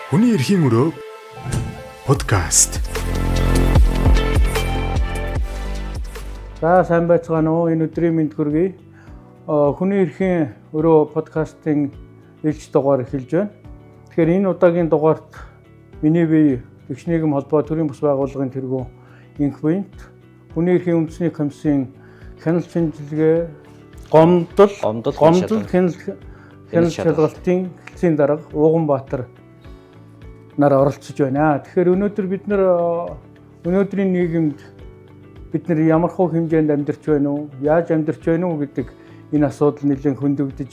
Хүний эрхийн өрөө подкаст. За сайн байцгаана уу? Энэ өдрийн мэнд хүргэе. Хүний эрхийн өрөө подкастын ээлж дугаар эхэлж байна. Тэгэхээр энэ удаагийн дугаарт миний бие Тэгш нийгэм холбоо төрийн бус байгууллагын тэргүүн инх буйнт Хүний эрхийн үндэсний комиссийн хяналт шинжилгээ гомдол хяналт шалгалтын хэлцээний дарга Ууганбаатар нар оролцож байна. Тэгэхээр өнөөдөр бид өнөөдрийн нийгэмд бид ямар хөө хэмжээнд амьдарч байна уу? Яаж амьдарч байна уу гэдэг энэ асуудал нэлээд хөндөгдөж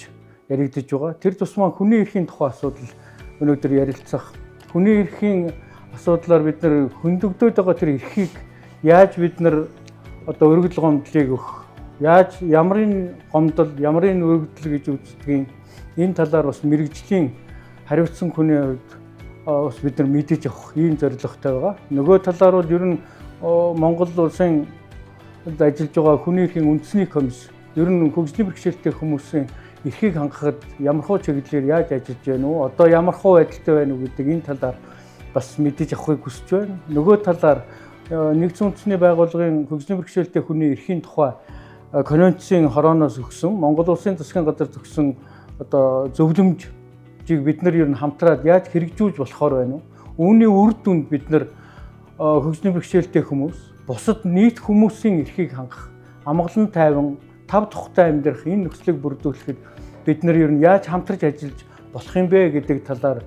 яригдж байгаа. Тэр тусмаа хүний эрхийн тухай асуудал өнөөдөр ярилцах. Хүний эрхийн асуудлаар бид хөндөгдөд байгаа тэр эрхийг яаж бид өргөдөл гомдлыг өгөх? Яаж ямарын гомдол, ямарын өргөдөл гэж үздэгин энэ талаар бас мэрэгжлийн хариуцсан хүний хувьд бас бид мэдэж авах ийм зорилготой байгаа. Нөгөө талаар бол ер нь Монгол улсын ажиллаж байгаа хүний эрхийн үндэсний комисс ер нь хөгжлийн бэрхшээлтэй хүмүүсийн эрхийг хангахад ямархуу чиглэлээр яаж ажиллаж байна уу? Одоо ямархуу байдалтай байна уу гэдэг энэ талаар бас мэдэж авахыг хүсэж байна. Нөгөө талаар нэгдсэн үндэсний байгууллагын хөгжлийн бэрхшээлтэй хүний эрхийн тухай конвенцийн хорооноос өгсөн Монгол улсын засгийн газар өгсөн одоо зөвлөмж бид нар ер нь хамтраад яаж хэрэгжүүлж болохоор байна уу? Үүний үр дүнд бид нар хөгжлийн бэрхшээлтэй хүмүүс, бусад нийт хүмүүсийн эрхийг хангах, амгалан тайван, тав тухтай амьдрах энэ нөхцөлийг бүрдүүлэхэд бид нар ер нь яаж хамтарч ажиллаж болох юм бэ гэдэг талаар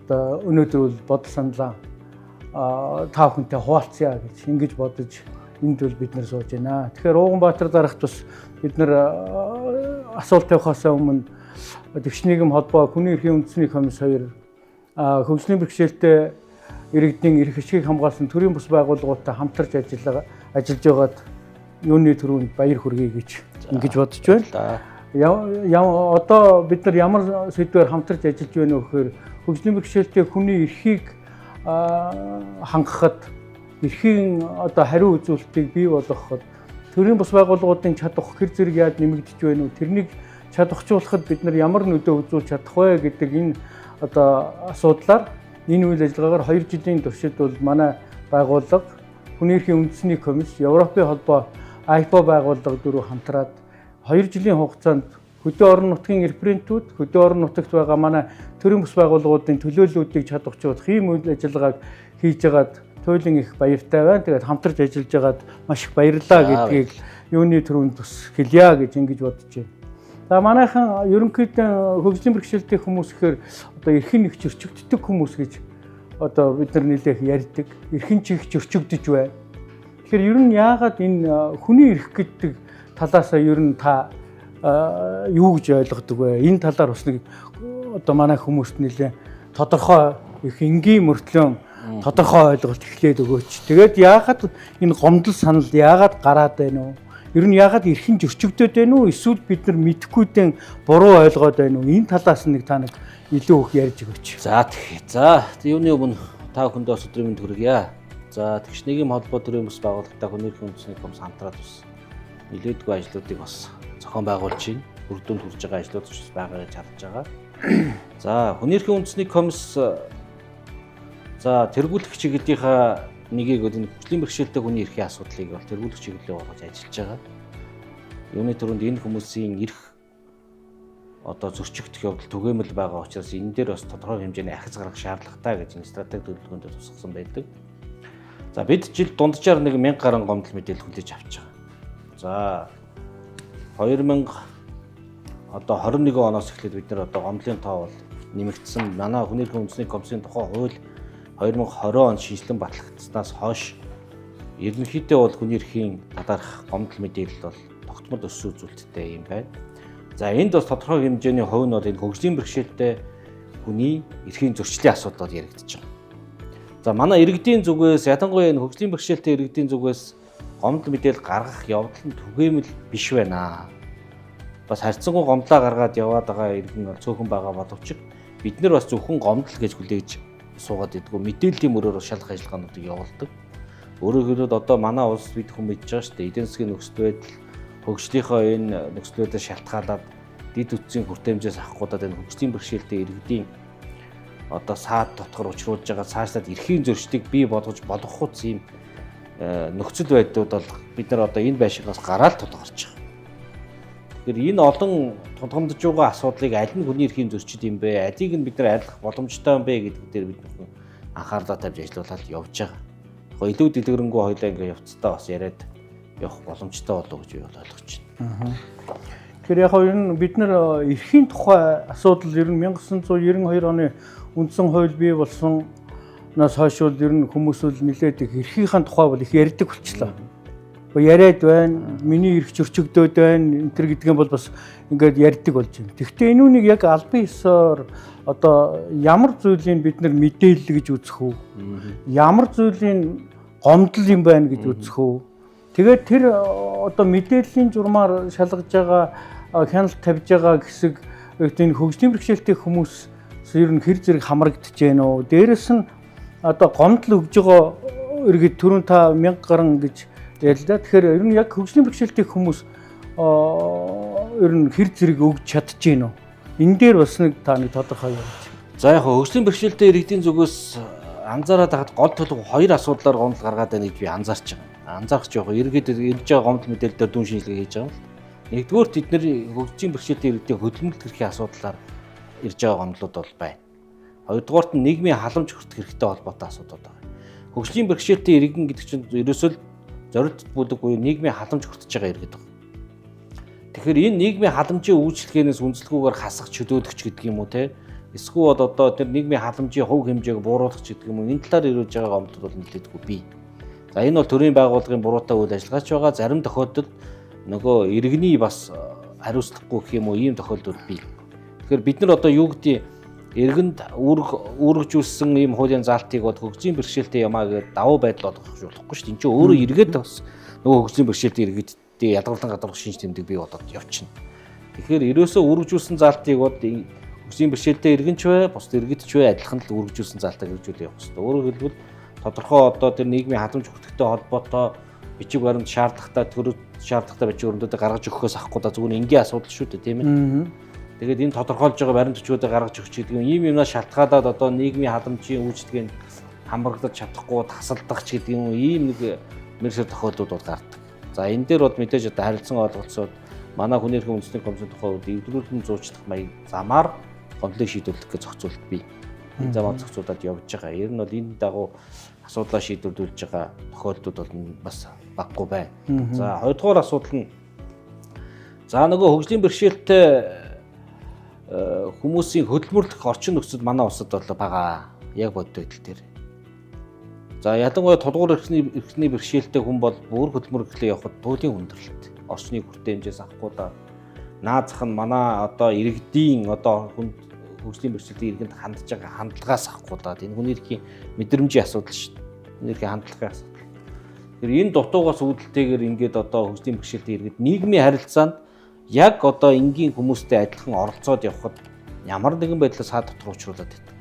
одоо өнөөдөр бол бодол саналаа та бүхэнтэй хуваалцъя гэж ингэж бодож энд бол бид нар сууж байна. Тэгэхээр Ууганбаатар дарагт бас бид нар асуулт тавихаас өмнө Тэгш нийгэм холбоо Хүний эрхийн үндэсний комисс 2 хөгжлийн бэрхшээлтэй иргэдийн эрх ашгийг хамгаалсан төрийн бус байгууллагуудтай хамтарч ажиллаж байгаад юуны төрөнд баяр хүргэе гэж ингэж бодож байна. Одоо бид нар ямар сэдвээр хамтарч ажиллаж байна вэ гэхээр хөгжлийн бэрхшээлтэй хүний эрхийг хангахад эрхийн одоо хариу үзүүлэлтийг бий болгоход төрийн бус байгууллагуудын чадах хэр зэрэг яаж нэмэгдэж байна уу? Тэрнийг чадварчуулахад бид нар ямар нөлөө үзүүлж чадах вэ гэдэг энэ одоо асуудлаар энэ үйл ажиллагаагаар 2 жилийн туршид бол манай байгууллага Хүний эрхийн үндэсний комисс, Европын холбоо IPO байгууллага дөрөв хамтраад 2 жилийн хугацаанд хөдөө орон нутгийн референтүүд, хөдөө орон нутагт байгаа манай төрийн бус байгууллагуудын төлөөллүүдийг чадварчуулах ийм үйл ажиллагааг хийж байгаад туйлын их баяртай байна. Тэгээд хамтарч ажиллаж байгаад маш их баярлалаа гэдгийг юуны төрөнд бас хэлье гэж ингэж бодож байна. За манайхан ерөнхийдөө хөгжлийн бэрхшээлтэй хүмүүс гэхээр одоо эрхийн нэг зөрчигддөг хүмүүс гэж одоо бид нар нэлээх ярьдаг. Эрхийн чих зөрчигдөж байна. Тэгэхээр ер нь яагаад энэ хүний эрх гэдэг талаасаа ер нь та юу гэж ойлгодог вэ? Энэ талаар бас нэг одоо манай хүмүүст нэлээ тодорхой их энгийн мөртлөө тодорхой ойлголт эхлээд өгөөч. Тэгээд яагаад энэ гомдол санал яагаад гараад байна вэ? Ер нь яагаад эрхэн зөрчигдөд байна уу? Эсвэл бид нар мэдэхгүйдэн буруу ойлгоод байна уу? Энэ талаас нэг та нэг илүү их ярьж өгөөч. За тэгэхээр. За юуны өмнө та бүхэнд бас өдрийн мэнд хүргье. За Тэгш нийгэм холбоо төрийн бус байгууллагатай Хүний эрхийн үндэсний комисс хамтраад бас нэлээдгүй ажлуудыг бас зохион байгуулж байна. Үр дүнд хүрж байгаа ажлууд ч бас байгаа гэж харж байгаа. За Хүний эрхийн үндэсний комисс тэргүүлэх чиглэлийнхаа нэгийг энэ хөгжлийн бэрхшээлтэй хүний эрхийн асуудлыг бол тэргүүлэх чиглэлээр болгож ажиллаж байгаа. Юуны төрөнд энэ хүмүүсийн эрх одоо зөрчигдөх явдал түгээмэл байгаа учраас энэ дээр бас тодорхой хэмжээний ахиц гаргах шаардлагатай гэж энэ стратеги төлөвлөгөөнд тусгасан байдаг. За бид жил дунджаар 1000 гаруй гомдол мэдээлэл хүлээж авч байгаа. За 2021 оноос эхлээд бид нар одоо гомдлын тоо бол нэмэгдсэн. Манай Хүний эрхийн үндэсний комиссийн тухай хууль 2020 он шинжилэн батлагдсанаас хойш ерөнхийдөө бол хүний эрхийн талаарх гомдол мэдээлэл бол тогтмол өссөн үзүүлэлттэй юм байна. За энд бас тодорхой хэмжээний хувь нь бол энэ хөгжлийн бэрхшээлтэй хүний эрхийн зөрчлийн асуудлууд яригдж байгаа. За манай иргэдийн зүгээс ядангуяа энэ хөгжлийн бэрхшээлтэй иргэдийн зүгээс гомдол мэдээлэл гаргах явдал нь түгээмэл биш байна. Бас харьцангуй гомдлоо гаргаад яваад байгаа иргэн бол цөөхөн байгаа боловч бид нар бас зөвхөн гомдол гэж хүлээж суугаад идэггүй мэдээллийн мөрөөр шалгах ажиллагаануудыг явуулдаг. Өөрөөр хэлбэл одоо манай улс бид хүн мэдж байгаа шүү дээ. Эдийн засгийн нөхцөл байдал хөгжлийнхөө энэ нөхцлөөдөө шалтгаалаад дид үтсийн хүртээмжээс авахгүйдаад энэ хөгжлийн бэрхшээлтэй иргэдийн одоо саад дотор учруулж байгаа цаашлаад эрхийн зөрчдийг бий болгож болох хуц юм нөхцөл байдлууд бол бид нар одоо энэ байшингаас гараад тулгарч байгаа. Тэгэхээр энэ олон тулгамдж байгаа асуудлыг аль нь хүний эрхийн зөрчид юм бэ? Алийг нь бид нар арилгах боломжтой юм бэ гэдэг дээр бид анхаарлаа тавьж ажиллаулаад явж байгаа. Яг илүү дэлгэрэнгүй хоёлаа ингээ явцдаа бас яриад явах боломжтой болов уу гэж би ойлгож байна. Тэгэхээр яг ер нь бид нар эрхийн тухай асуудал ер нь 1992 оны үндсэн хууль бий болсноос хойш бол ер нь хүмүүс бол нэлээд их эрхийнхээ тухай бол их ярьдаг болчихлоо. Яриад байна, миний эрх зөрчигдөөд байна, энэ төр гэдэг нь бол бас ингээд ярьдаг болж байна. Гэхдээ энэ үнийг яг албан ёсоор одоо ямар зүйлийг бид нар мэдээлэл гэж үзэх үү? Ямар зүйлийн гомдол юм байна гэж үзэх үү? Тэгээд тэр одоо мэдээллийн журмаар шалгаж байгаа хяналт тавьж байгаа хэсэг энэ хөгжлийн бэрхшээлтэй хүмүүс ер нь хэр зэрэг хамрагдаж байна уу? Дээрэс нь одоо гомдол өгж байгаа иргэд түрүүн та 1000 гаруй гэж яллаа. Тэгэхээр ер нь яг хөгжлийн бэрхшээлтэй хүмүүс ер нь хэр зэрэг өгч чадчихэв нөө. Энэ дээр бас нэг та нэг тодорхой явууч. За яг хөгжлийн бэрхшээлтэй иргэдийн зүгээс анзаараад хахад гол толгой хоёр асуудлаар гомдол гаргаад байна гэж би анзаарч байгаа. Анзаарч явах иргэд ирж байгаа гомдол мэдээлэл дээр дүн шинжилгээ хийж байгаа юм. Нэгдүгээр тэд нар хөгжлийн бэрхшээлтэй иргэдийн хөдөлмөрлөлт эрхийн асуудлаар ирж байгаа гомдлууд бол байна. Хоёрдугаарт нь нийгмийн халамж хүртэх хэрэгтэй холбоотой асуудал байна. Хөгжлийн бэрхшээлтэй иргэн гэдэг чинь ерөөсөө зорилт бүлэг буюу нийгмийн халамж хүртэж байгаа иргэд байна. Тэгэхээр энэ нийгмийн халамжийн үйлчлэгээнээс үндэслэгүйгээр хасах чөлөөлөгч гэдэг юм уу те? Эсвэл одоо тэр нийгмийн халамжийн хувь хэмжээг бууруулах гэдэг юм уу? Энэ талаар ирж байгаа гомдол бол нэлээдгүй бий. За энэ бол төрийн байгууллагын буруутай үйл ажиллагаач байгаа. Зарим тохиолдолд нөгөө иргэний бас хариуцлагагүй гэх юм уу? Ийм тохиолдол бий. Тэгэхээр бид нар одоо юу гэдэг иргэнд үүргэжүүлсэн ийм хуулийн заалтыг бол хөгжлийн бэрхшээлтэй юмаа гэдэг давуу байдал олгохгүй шүү дээ. Энд чинь өөрөө иргэд бас нөгөө хөгжлийн бэрхшээлтэй иргэдтэй ядгарлан гадарх шинж тэмдэг бий болоод явчихна. Тэгэхээр ерөөсөө үүргэжүүлсэн заалтыг бол хөгжлийн бэрхшээлтэй иргэн ч бай, бусд иргэд ч бай адилхан л үүргэжүүлсэн заалтыг хэрэгжүүлэх явах хэрэгтэй. Өөрөөр хэлбэл тодорхой одоо тэр нийгмийн халамж хүртэхтэй холбоотой бичиг баримт шаардлагатай төрөв шаардлагатай бичиг баримтуудыг гаргаж өгөхөөс авахгүй да зүгээр энгийн асуудал шүү дээ, тийм ээ. Тэгээд энэ тодорхойлж байгаа баримт бичгүүдийг гаргаж өгч гэдэг юм юмнаас шалтгаалаад одоо нийгмийн халамжийн үйлчлэгэнд хамрагдаж чадахгүй тасалдах ч гэдэг юм ийм нэг мэргэжил тохиолдлууд бол гардаг. За энэ дээр бол мэдээж одоо харилцан ойлголцоод манай хүний эрхийн үндэсний комиссийн тухай эвдрүүлэн зуучлах маяг замаар гомдлыг шийдвэрлэх гэж зохицуулт бий. Энэ замаар зохицуулаад явж байгаа. Ер нь бол энэ дагуу асуудлаа шийдвэрлэж байгаа тохиолдлууд бол бас баггүй байна. За хоёрдугаар асуудал нь за нөгөө хөгжлийн бэрхшээлтэй хүмүүсийн хөдөлмөрлөх орчин нөхцөл манай улсад бол байгаа. Яг бодит байдал дээр. За ялангуяа тулгуур эрхний бэрхшээлтэй хүн бол бүр хөдөлмөрлөлөө явахад туйлын хүндрэлт. Орчны хүртээ хэмжээс авахгүй да. Наазах нь манай одоо иргэдийн одоо хөгжлийн бэрхшээлтэй иргэнд хандж байгаа хандлагаас авахгүй да. Энэ хүний эрхийн мэдрэмжийн асуудал шүү дээ. Энэ эрхийн хандлагын асуудал. Тэгэхээр энэ дутуугаас үүдэлтэйгээр ингээд одоо хөгжлийн бэрхшээлтэй иргэд нийгмийн харилцаанд яг одоо энгийн хүмүүстэй адилхан оролцоод явхад ямар нэгэн байдлаар саад дотор учруулад байдаг.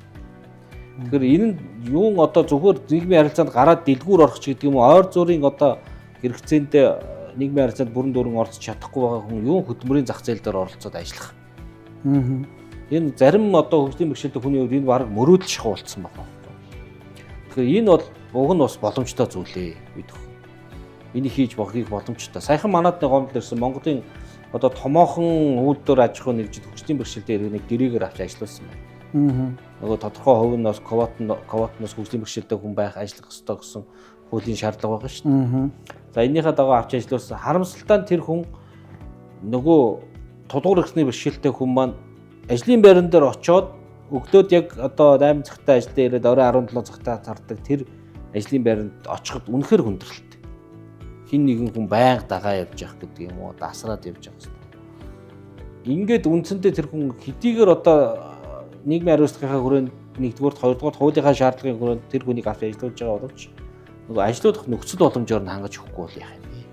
Тэгэхээр энэ нь юун одоо зөвхөн нийгмийн харилцаанд гараад дэлгүүр орох ч гэдэг юм уу ойр зургийн одоо хэрэгцээнд нийгмийн харилцаанд бүрэн дүүрэн оролцож чадахгүй байгаа хүн юун хөдөлмөрийн зах зээл дээр оролцоод ажиллах. Энэ зарим одоо хөгжлийн бэрхшээлтэй хүний хувьд энэ баг мөрөөдөл шахуу болцсон байна. Тэгэхээр энэ бол уг нь бас боломжтой зүйлээ бид. Энийг хийж болохыг боломжтой. Саяхан манад нэг гомдол ирсэн Монголын одоо томоохон үйлдвэр аж ахуй нэгжид хөгжлийн бэрхшээлтэй иргэнийг гэрээгээр авч ажиллуулсан байна. Нөгөө тодорхой хувинаас ковотноос хөгжлийн бэрхшээлтэй хүн байх ажиллах ёстой гэсэн хуулийн шаардлага байгаа шүү дээ. За энийхээ дагуу авч ажиллуулсан. Харамсалтай нь тэр хүн нөгөө тулгуур эрхний бэрхшээлтэй хүн маань ажлын байран дээр очиод өглөөд яг одоо 8 цагтаа ажилдаа ирээд орой 17 цагтаа зардаг тэр ажлын байранд очиход үнэхээр хүндрэлтэй. Хин нэгэн хүн байнга дагаа явж явах гэдэг юм уу дасраад явж явах хэрэгтэй. Ингээд үндсэндээ тэр хүн хэдийгээр одоо нийгмийн хариуцлагынхаа хүрээнд нэгдүгээр хоёрдугаар хуулийнхаа шаардлагын хүрээнд тэр хүнийг авч ажиллуулж байгаа боловч нөгөө ажиллах нөхцөл боломжоор нь хангаж өгөхгүй бол яах юм бэ?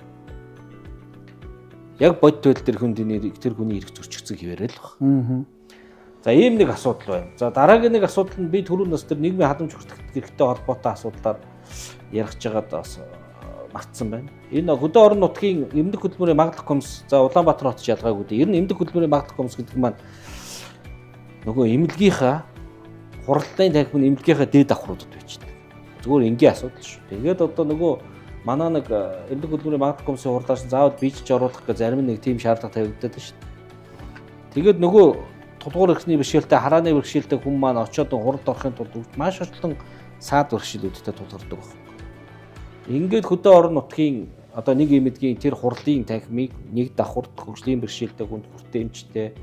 Яг бодит байдал тэр хүний эрх зөрчигдсөн хിവэрэл баг. За ийм нэг асуудал байна. За дараагийн нэг асуудал нь би түрүүн бас тэр нийгмийн халамж хүртэх хэрэгтэй холбоотой асуудлаар ярих жагаад бас мартсан байна. Энэ хөдөө орон нутгийн эмнэлэг хөдөлмөрийн магадлах комисс за Улаанбаатар хотч ялгаагүй дээ. Ер нь эмнэлэг хөдөлмөрийн магадлах комисс гэдэг нь маань нөгөө эмнэлгийнхаа хуралдааны танхим нь эмнэлгийнхаа дээд давхруудад байж байна. Зүгээр энгийн асуудал шүү. Тэгээд одоо нөгөө манай нэг эмнэлэг хөдөлмөрийн магадгүй комиссын хурлаас заавал бичиж оруулах гэж зарим нэг тийм шаардлага тавигдаад байна шүү. Тэгээд нөгөө тулгуур эрхний бэрхшээлтэй харааны бэрхшээлтэй хүн маань очиод хуралд орохын тулд маш олон саад бэрхшээлүүдтэй тулгардаг байна. Ингээд хөдөө орон нутгийн одоо нэг юм эдгийн тэр хурлын танхимыг нэг давхурд хөгжлийн бэрхшээлтэй хүнд хүртээмжтэй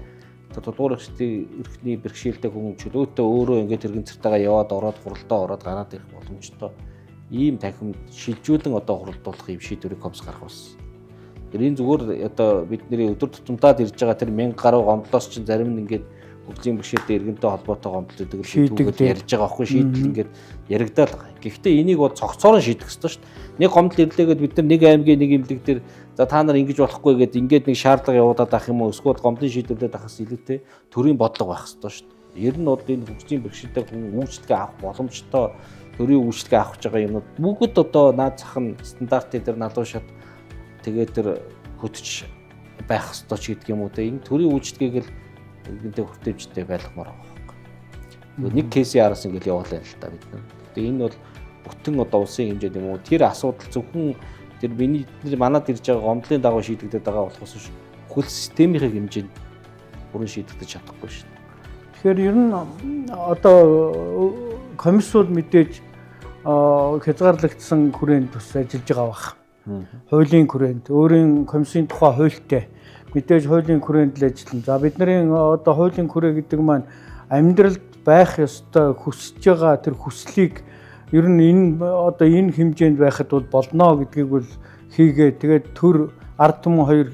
тулгуур эрхний бэрхшээлтэй хүн чөлөөтэй өөрөө ингээд тэрэгэн цартайгаа яваад ороод хуралдаа ороод гараад ирэх боломжтой ийм танхимд шилжүүлэн одоо хуралдуулах юм шийдвэрийг комисс гаргах болсон. Тэр энэ зүгээр одоо бидний өдөр тутамдаад ирж байгаа тэр 1000 гаруй гомдлоос чинь зарим нь ингээд хөгжлийн бэрхшээлтэй иргэнтэй холбоотой гомдол гэдэг ярьж байгаа аахгүй шийдэл ингээд яригдаад байгаа. Гэхдээ энийг бол цогцоор нь шийдэх ёстой шүү дээ. Нэг гомдол ирлээгээд бид нар нэг аймгийн нэг эмнэлэг дээр за та нар ингэж болохгүй гэдэг ингээд нэг шаардлага явуулаад авах юм уу эсвэл гомдлын шийдвэрлээд авахс илүүтэй төрийн бодлого байх ёстой шүү дээ. Ер нь бол энэ хөгжлийн бэрхшээлтэй хүн үйлчлэгээ авах боломжтой төрийн үйлчлэгээ авах гэж байгаа юмнууд бүгд одоо наад зах нь стандартын дээр налуу шат тэгээд тэр хөтөж байх ёстой ч гэдэг юм уу те энэ төрийн үйлчлэгээг л ингээд хүртээмжтэй байлгамаар байгаа. Нэг кейсийн араас ингээд явуулаа л та бид нар. Тэгээ энэ бол бүтэн одоо улсын хэмжээнд юм уу тэр асуудал зөвхөн тэр миний манад ирж байгаа гомдлын дагуу шийдэгдээд байгаа болохоос биш хөл системийн хэмжээнд бүрэн шийдэгдэж чадахгүй шүү дээ. Тэгэхээр ер нь одоо комиссууд мэдээж хязгаарлагдсан хүрээнд тус ажиллаж байгаа бах. Хуулийн хүрээнд өөрийн комиссийн тухай хуультай мэдээж хуулийн хүрээнд л ажиллана. За бидний одоо хуулийн хүрээ гэдэг маань амьдралд байх ёстой хүсэж байгаа тэр хүслийг ер нь энэ одоо энэ хэмжээнд байхад бол болно гэдгийг бол хийгээ. Тэгээд төр ард түмэн хоёр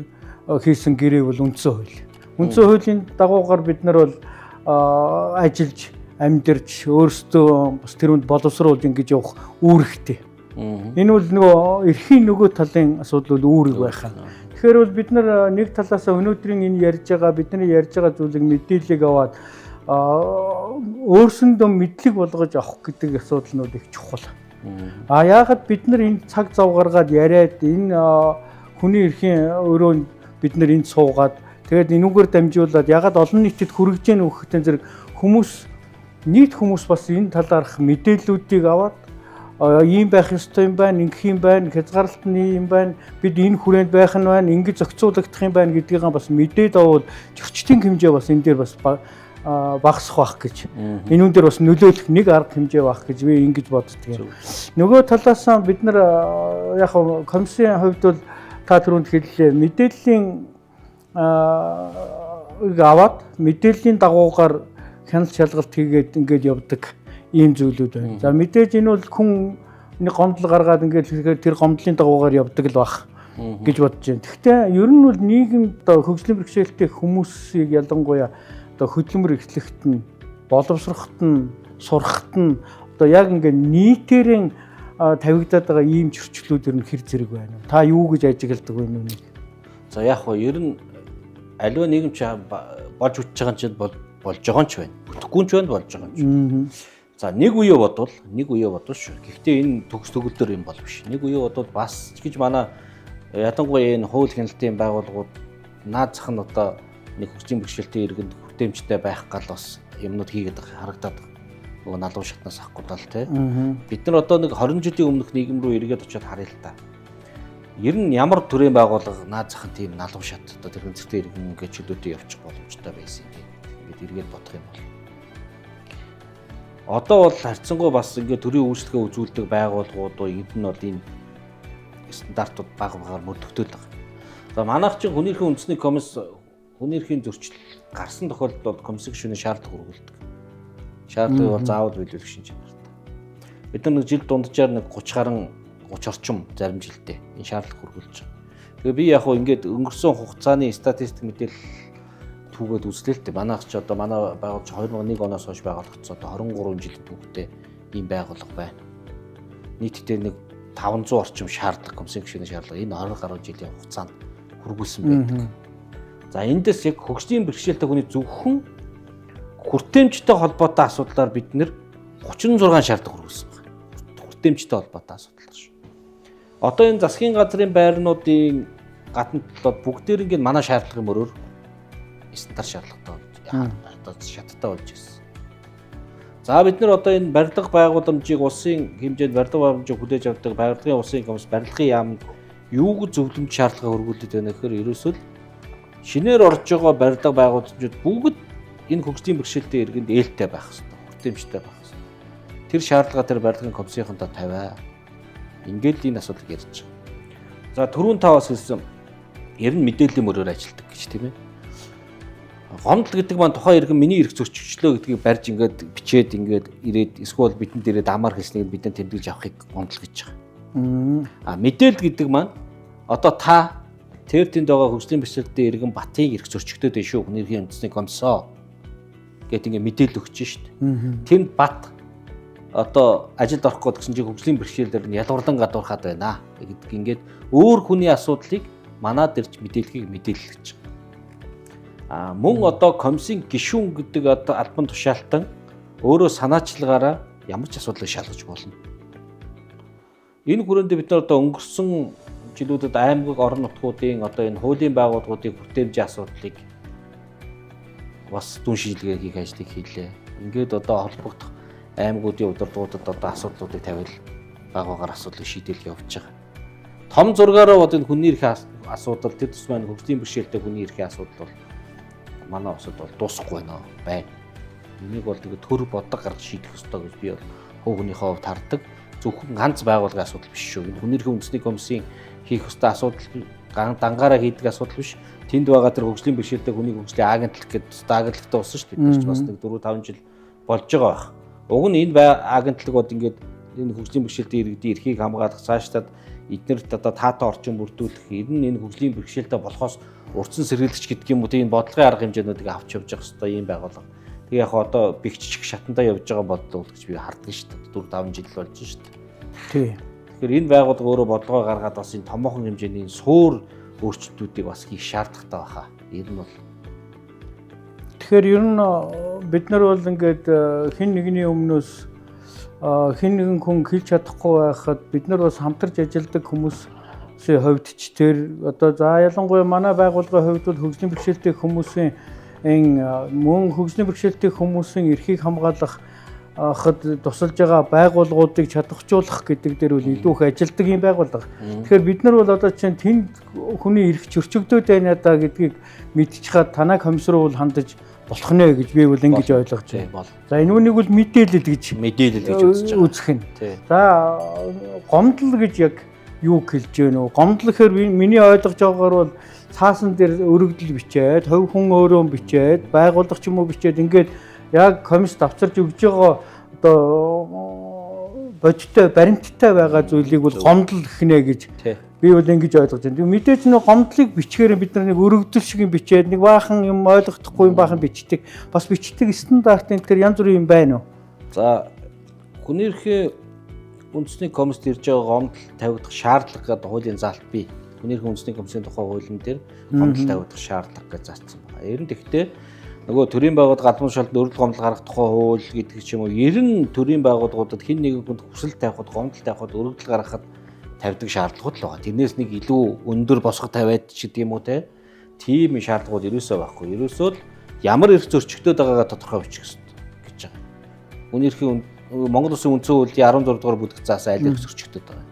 хийсэн гэрээг бол үндсэн хууль. Үндсэн хуулийн дагуугаар бид нар бол ажиллаж амьдарч өөрсдөө бас тэрүнд боловсруулж ингэж явах үүрэгтэй. Энэ бол нөгөө эрхийн нөгөө талын асуудал бол үүрэг байх. Тэгэхээр бол бид нар нэг талаас өнөөдрийн энэ ярьж байгаа бидний ярьж байгаа зүйлийг мэдээллийг аваад өөрсөндөө мэдлэг болгож авах гэдэг асуудалнууд их чухал. Яагаад бид нар энэ цаг зав гаргаад яриад энэ хүний эрхийн өрөөнд бид нар энд суугаад тэгээд энүүгээр дамжуулаад яагаад олон нийтэд хүргэж яах вэ зэрэг нийт хүмүүс бас энэ талаарх мэдээллүүдийг аваад ийм байх ёстой юм байна, ингэх юм байна, хязгаарлалтны юм байна, бид энэ хүрээнд байх нь байна, ингэж зохицуулагдах юм байна гэдгийг бас мэдээд авал зөрчлийн хэмжээ бас энэ дээр бас багасах байх гэж. Энүүн дээр бас нөлөөлөх нэг арга хэмжээ байх гэж би ингэж боддгийг. Нөгөө талаас нь бид нар яг комиссийн хувьд бол та түрүүнд хэллээ мэдээллийн аваад мэдээллийн дагуугаар хяналт шалгалт хийгээд ингэж явдаг ийм зүйлүүд байна. За мэдээж энэ бол хүн нэг гомдол гаргаад ингээд тэр гомдлын дагуугаар явдаг л баг гэж бодож байна. Гэхдээ ер нь бол нийгэм одоо хөгжлийн бэрхшээлтэй хүмүүсийг ялангуяа одоо хөдөлмөр эрхлэхт нь, боловсрохт нь, сурахт нь одоо яг ингээд нийтээрээ тавигдаад байгаа ийм зөрчлүүд ер нь хэр зэрэг байна. Та юу гэж ажигладаг вэ нүг? За яг хоо ер нь аливаа нийгэм ч болж үтж байгаа ч болж байгаа ч байна. Бүтэхгүй ч байна болж байгаа юм. За нэг үе бодвол шүү. Гэхдээ энэ төгс төгөлдөр юм бол биш. Нэг үе бодвол бас ч гэж манай ядангуяа энэ хууль хяналтын байгууллагууд наад зах нь одоо нэг хөгжлийн бэрхшээлтэй иргэнд хүртээмжтэй байх гал бас юмнууд хийгээд харагдаад нөгөө налуу шатнаас авахгүй даа л тий. Бид нар одоо нэг 20 жилийн өмнөх нийгэм рүү эргээд очиод харъя л та. Ер нь ямар төрлийн байгууллага наад зах нь тийм налуу шат одоо тэр зэрэгтэй иргэн ингээд чөлөөтэй явчих боломжтой байсан юм. Ингээд эргээд бодох юм бол одоо бол харьцангуй бас ингээд төрийн үйлчлэгээ үзүүлдэг байгууллагууд энд нь бол энэ стандартууд багаар мөрдөгдөд байгаа. За манайх чинь хүний эрхийн үндэсний комисс хүний эрхийн зөрчил гарсан тохиолдолд бол комиссийн гишүүний шаардлага хүргэлдэг. Шаардлагыг бол заавал биелүүлэх шинж чанартай. Бид нар нэг жил дунджаар нэг 30 орчим зарим жилдээ энэ шаардлага хүргэлж байгаа. Тэгээ би яг хөө ингээд өнгөрсөн хугацааны статистик мэдээлэл түүгээд үзлээ л дээ. Манайх ч одоо манай байгууллага 2001 оноос хойш байгуулагдсан одоо 23 жилийн түүхтэй ийм байгууллага байна. Нийтдээ нэг 500 орчим шаардлага комиссийн гишүүний шаардлага энэ 20 гаруй жилийн хугацаанд хүргүүлсэн байдаг. За эндээс яг хөгжлийн бэрхшээлтэй хүний зөвхөн хүртээмжтэй холбоотой асуудлаар бид нэр 36 шаардлага хүргэсэн байна. Хүртээмжтэй холбоотой асуудлаар шүү. Одоо энэ засгийн газрын байрнуудын гадна талууд бүгдээр ингээд манай шаардлагын мөрөөр стандарт шаардлагатай одоо шаттай болж ирсэн. За бид нар одоо энэ барилга байгууламжийг улсын хэмжээнд барилга байгууламжийг хүлээж авдаг барилгын улсын комисс барилгын яамд юу гэж зөвлөмж шаардлага хөргүүлээд байна гэхээр ерөөсөө шинээр орж байгаа барилга байгууламжууд бүгд энэ хөгжлийн бэрхшээлтэй иргэнд ээлтэй байх хэрэгтэй, хүртээмжтэй байх хэрэгтэй. Тэр шаардлага тэр барилгын комиссийнхантаа тавиа. Ингээд л энэ асуудлыг ярьж байгаа. За түрүүн та бас хэлсэн ер нь мэдээллийн мөрөөр ажилладаг гэж тийм ээ. Гомдол гэдэг маань тухайн иргэн миний эрх зөрчигчлөө гэдгийг барьж ингээд бичээд ингээд ирээд эсвэл бидэнд ирээд амар хэлснийг бидэн тэмдэглэж авахыг гомдол гэж байгаа. Мэдээлэл гэдэг маань одоо та тэр тэнд байгаа хөгжлийн бэрхшээлтэй иргэн Батын эрх зөрчигдөд байна шүү. Нэрхийн үндэсний комиссоо гэдэг ингээд мэдээлэл өгч шít. Тэнд Бат одоо ажилд орох гэсэн чинь хөгжлийн бэрхшээлээр нь ялгарлан гадуурхаад байна гэдэг ингээд өөр хүний асуудлыг манад ирж мэдээлхийг мэдээлэл гэж. Мөн одоо комиссийн гишүүн гэдэг одоо албан тушаалтан өөрөө санаачлагаараа ямар ч асуудлыг шалгаж болно. Энэ хүрээнд бид нар одоо өнгөрсөн жилүүдэд аймаг орон нутгуудын одоо энэ хуулийн байгууллагуудын хүртээмжийн асуудлыг бас дүн шийдэлгээ хийх ажлыг хийлээ. Ингээд одоо холбогдох аймагуудын удирдлагуудад одоо асуудлуудыг тавиал байгаагаар асуудлыг шийдэл явуулж байгаа. Том зургаараа одоо энэ хүний эрхийн асуудал тэр тус маань хөгжлийн бэрхшээлтэй хүний эрхийн асуудал бол манай усад бол дуусахгүй байна. Энийг бол тэгээд төр бодог гаргаж шийдэх ёстой гэж би бол хөөгнийхөө хувьд хардаг. Зөвхөн ганц байгууллагын асуудал биш шүү. Энэ хүний эрхийн үндэсний комиссийн хийх ёстой асуудал дангаараа хийдэг асуудал биш. Тэнд байгаа тэр хөгжлийн бэрхшээлтэй хүний хөгжлийн агентлаг гэдэг агентлагтай болсон шүү дээ. Бид нар ч бас нэг 4-5 жил болж байгаа байх. Уг нь энэ агентлаг бод ингээд энэ хөгжлийн бэрхшээлтэй иргэдийн эрхийг хамгаалах цаашлаад эднэрт одоо таатай орчин бүрдүүлэх ер нь энэ хөгжлийн бэрхшээлтэй болохоос урдсан сэргийлэгч гэдэг юм уу тийм бодлогын арга хэмжээнүүдийг авч явж явах хэрэгтэй юм байгуулга. Тэгээ яг одоо бэгччих шатандаа явж байгаа бодлоо гэж би харддаг шүү дээ. 4-5 жил болж шүү дээ. Тий. Тэгэхээр энэ байгуулга өөрөө бодлогоо гаргаад бас энэ томоохон хэмжээний суур өөрчлөлтүүдийг бас хийх шаардлагатай байхаа. Ер нь бол тэгэхээр ер нь бид нар бол ингээд хэн нэгний өмнөөс хэн нэгэн хүн хэлж чадахгүй байхад бид нар бас хамтарч ажилладаг хүмүүсийн хувьд ч тэр одоо за ялангуяа манай байгууллагын хувьд бол хөгжлийн бэрхшээлтэй хүмүүсийн мөн хөгжлийн бэрхшээлтэй хүмүүсийн эрхийг хамгаалах хад тусалж байгаа байгууллагуудыг чадваржуулах гэдэг дээр бол илүү их ажилладаг юм байгууллага. Тэгэхээр бид нар бол одоо чинь тэнд хүний эрх зөрчигдөд байна даа гэдгийг мэдчихээд танай комисс руу бол хандаж болох нэ гэж би бол ингэж ойлгож байна. За энэ үнийг бол мэдээлэл гэж үзэх нь. За гомдол гэж яг юу хэлж байна вэ? Гомдол гэхээр миний ойлгож байгаагаар бол цаасан дээр өргөдөл бичээд, хувь хүн өөрөө бичээд, байгууллага ч юм уу бичээд ингээд яг комисс давцарж өгж байгаа одоо бодиттой баримттай байгаа зүйлийг бол гомдол гэх нэ гэж би бол ингэж ойлгож байна. Мэдээж нэг гомдлыг бичгээр бид нар нэг өргөдөл шиг юм бичээд нэг баахан юм ойлгохдохгүй юм баахан бичдэг. Бас бичдэг стандарт энэ төр янз бүрийн юм байна уу? За хүний эрхийн үндэсний комиссд ирж байгаа гомдол тавигдах шаардлага гэдэг хуулийн заалт бий. Хүний эрхийн үндэсний комиссийн тухай хуулийн дээр гомдол тавигдах шаардлага гэж заасан байна. Ер нь тэгтээ нөгөө төрийн байгууллага албан тушаалд өргөл гомдол гаргах тухай хууль гэдэг ч юм уу ер нь төрийн байгууллагуудад хэн нэгэн хүнд хүсэл тавихад гомдол тавихад өргөдөл гаргахад тавьдаг шаардлагууд л байгаа. Тэрнээс нэг илүү өндөр босго тавиад ч гэдэг юм уу тийм шаардлагууд ерөөсөө байхгүй. Ерөөсөө л ямар эрх зөрчигдөд байгаагаа тодорхой бичих хэрэгтэй гэж байгаа. Хүний эрхийн Монгол Улсын үндсэн хуулийн 16 дугаар бүлэг заасан аль эрх зөрчигдөд байгаа.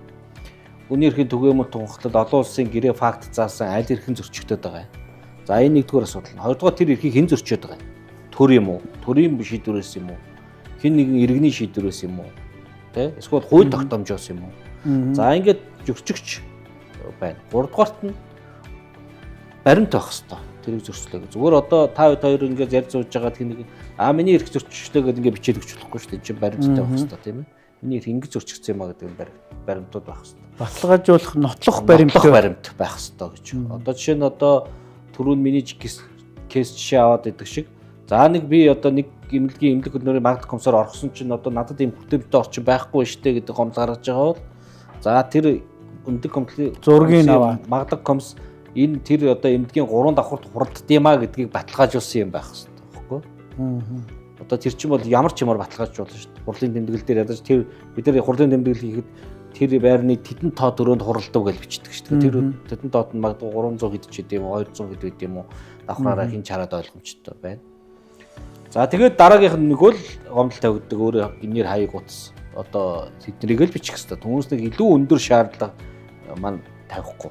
Хүний эрхийн түгээмэл тунхаглалд олон улсын гэрээ факт заасан аль эрхэн зөрчигдөд байгаа. За энэ нэгдүгээр асуудал. Хоёрдугаар тэр эрхийг хэн зөрчөөд байгаа юм? Төр юм уу? Төрийн шийдвэрээс юм уу? Хэн нэгэн иргэний шийдвэрээс юм уу? Тэ? Эсвэл хууль тогтоомжоос юм уу? За ингээд зөрчигч байна. Гуравдугаарт нь баримт байх хэвээр. Тэрийг зөрчлөө. Зүгээр одоо та хоёр ингээд ярьж сууж байгаа хэн нэг миний эрх зөрчигчлөө гэдэг ингээд бичээд өгч болохгүй шүү дээ. Энд чинь баримттай байх хэвээр тийм ээ. Миний эрх ингэж зөрчигдсэн юм а гэдэг нь баримтууд байх хэвээр. Баталгаажуулах нотлох баримт байх хэвээр гэж. Одоо жишээ нь одоо түрүүн миний кейс жишээ аваад идэх шиг. За нэг би одоо нэг эмнэлгийн эмнэлэг хөдөлмөрийн магад комиссоор орохсон чинь одоо надад ийм хүртээмжтэй орчин байхгүй штэ гэдэг гомдол гаргаж байгаа бол за тэр эмнэлэг комиссийн зургийг аваад магад комисс энэ тэр одоо эмнэлгийн 3 давхурт хуралдд юм а гэдгийг баталгаажуулсан юм байх хэрэгтэй байхгүй. Одоо тэр чинь бол ямар ч юмар баталгаажуулна шүү дээ. Хурлын тэмдэглэл дээр ядаж тэр бид нар хурлын тэмдэглэл хийхэд тэр байрны тэдэн тоо дөрөнд хуралдав гэж бичдэг шүү дээ. Тэр тэдэн тоот нь магадгүй 300 хэд ч гэдэм үү 200 хэд гэдэм үү давхраараа хин чараад ойлгомжтой байна. За тэгээд дараагийнх нь нэг бол гомдол тавигддаг өөрөө гинээр хаяг утас одоо тэднийг л бичих хэрэгтэй. Түүнээс нэг илүү өндөр шаардлага маань тавихгүй.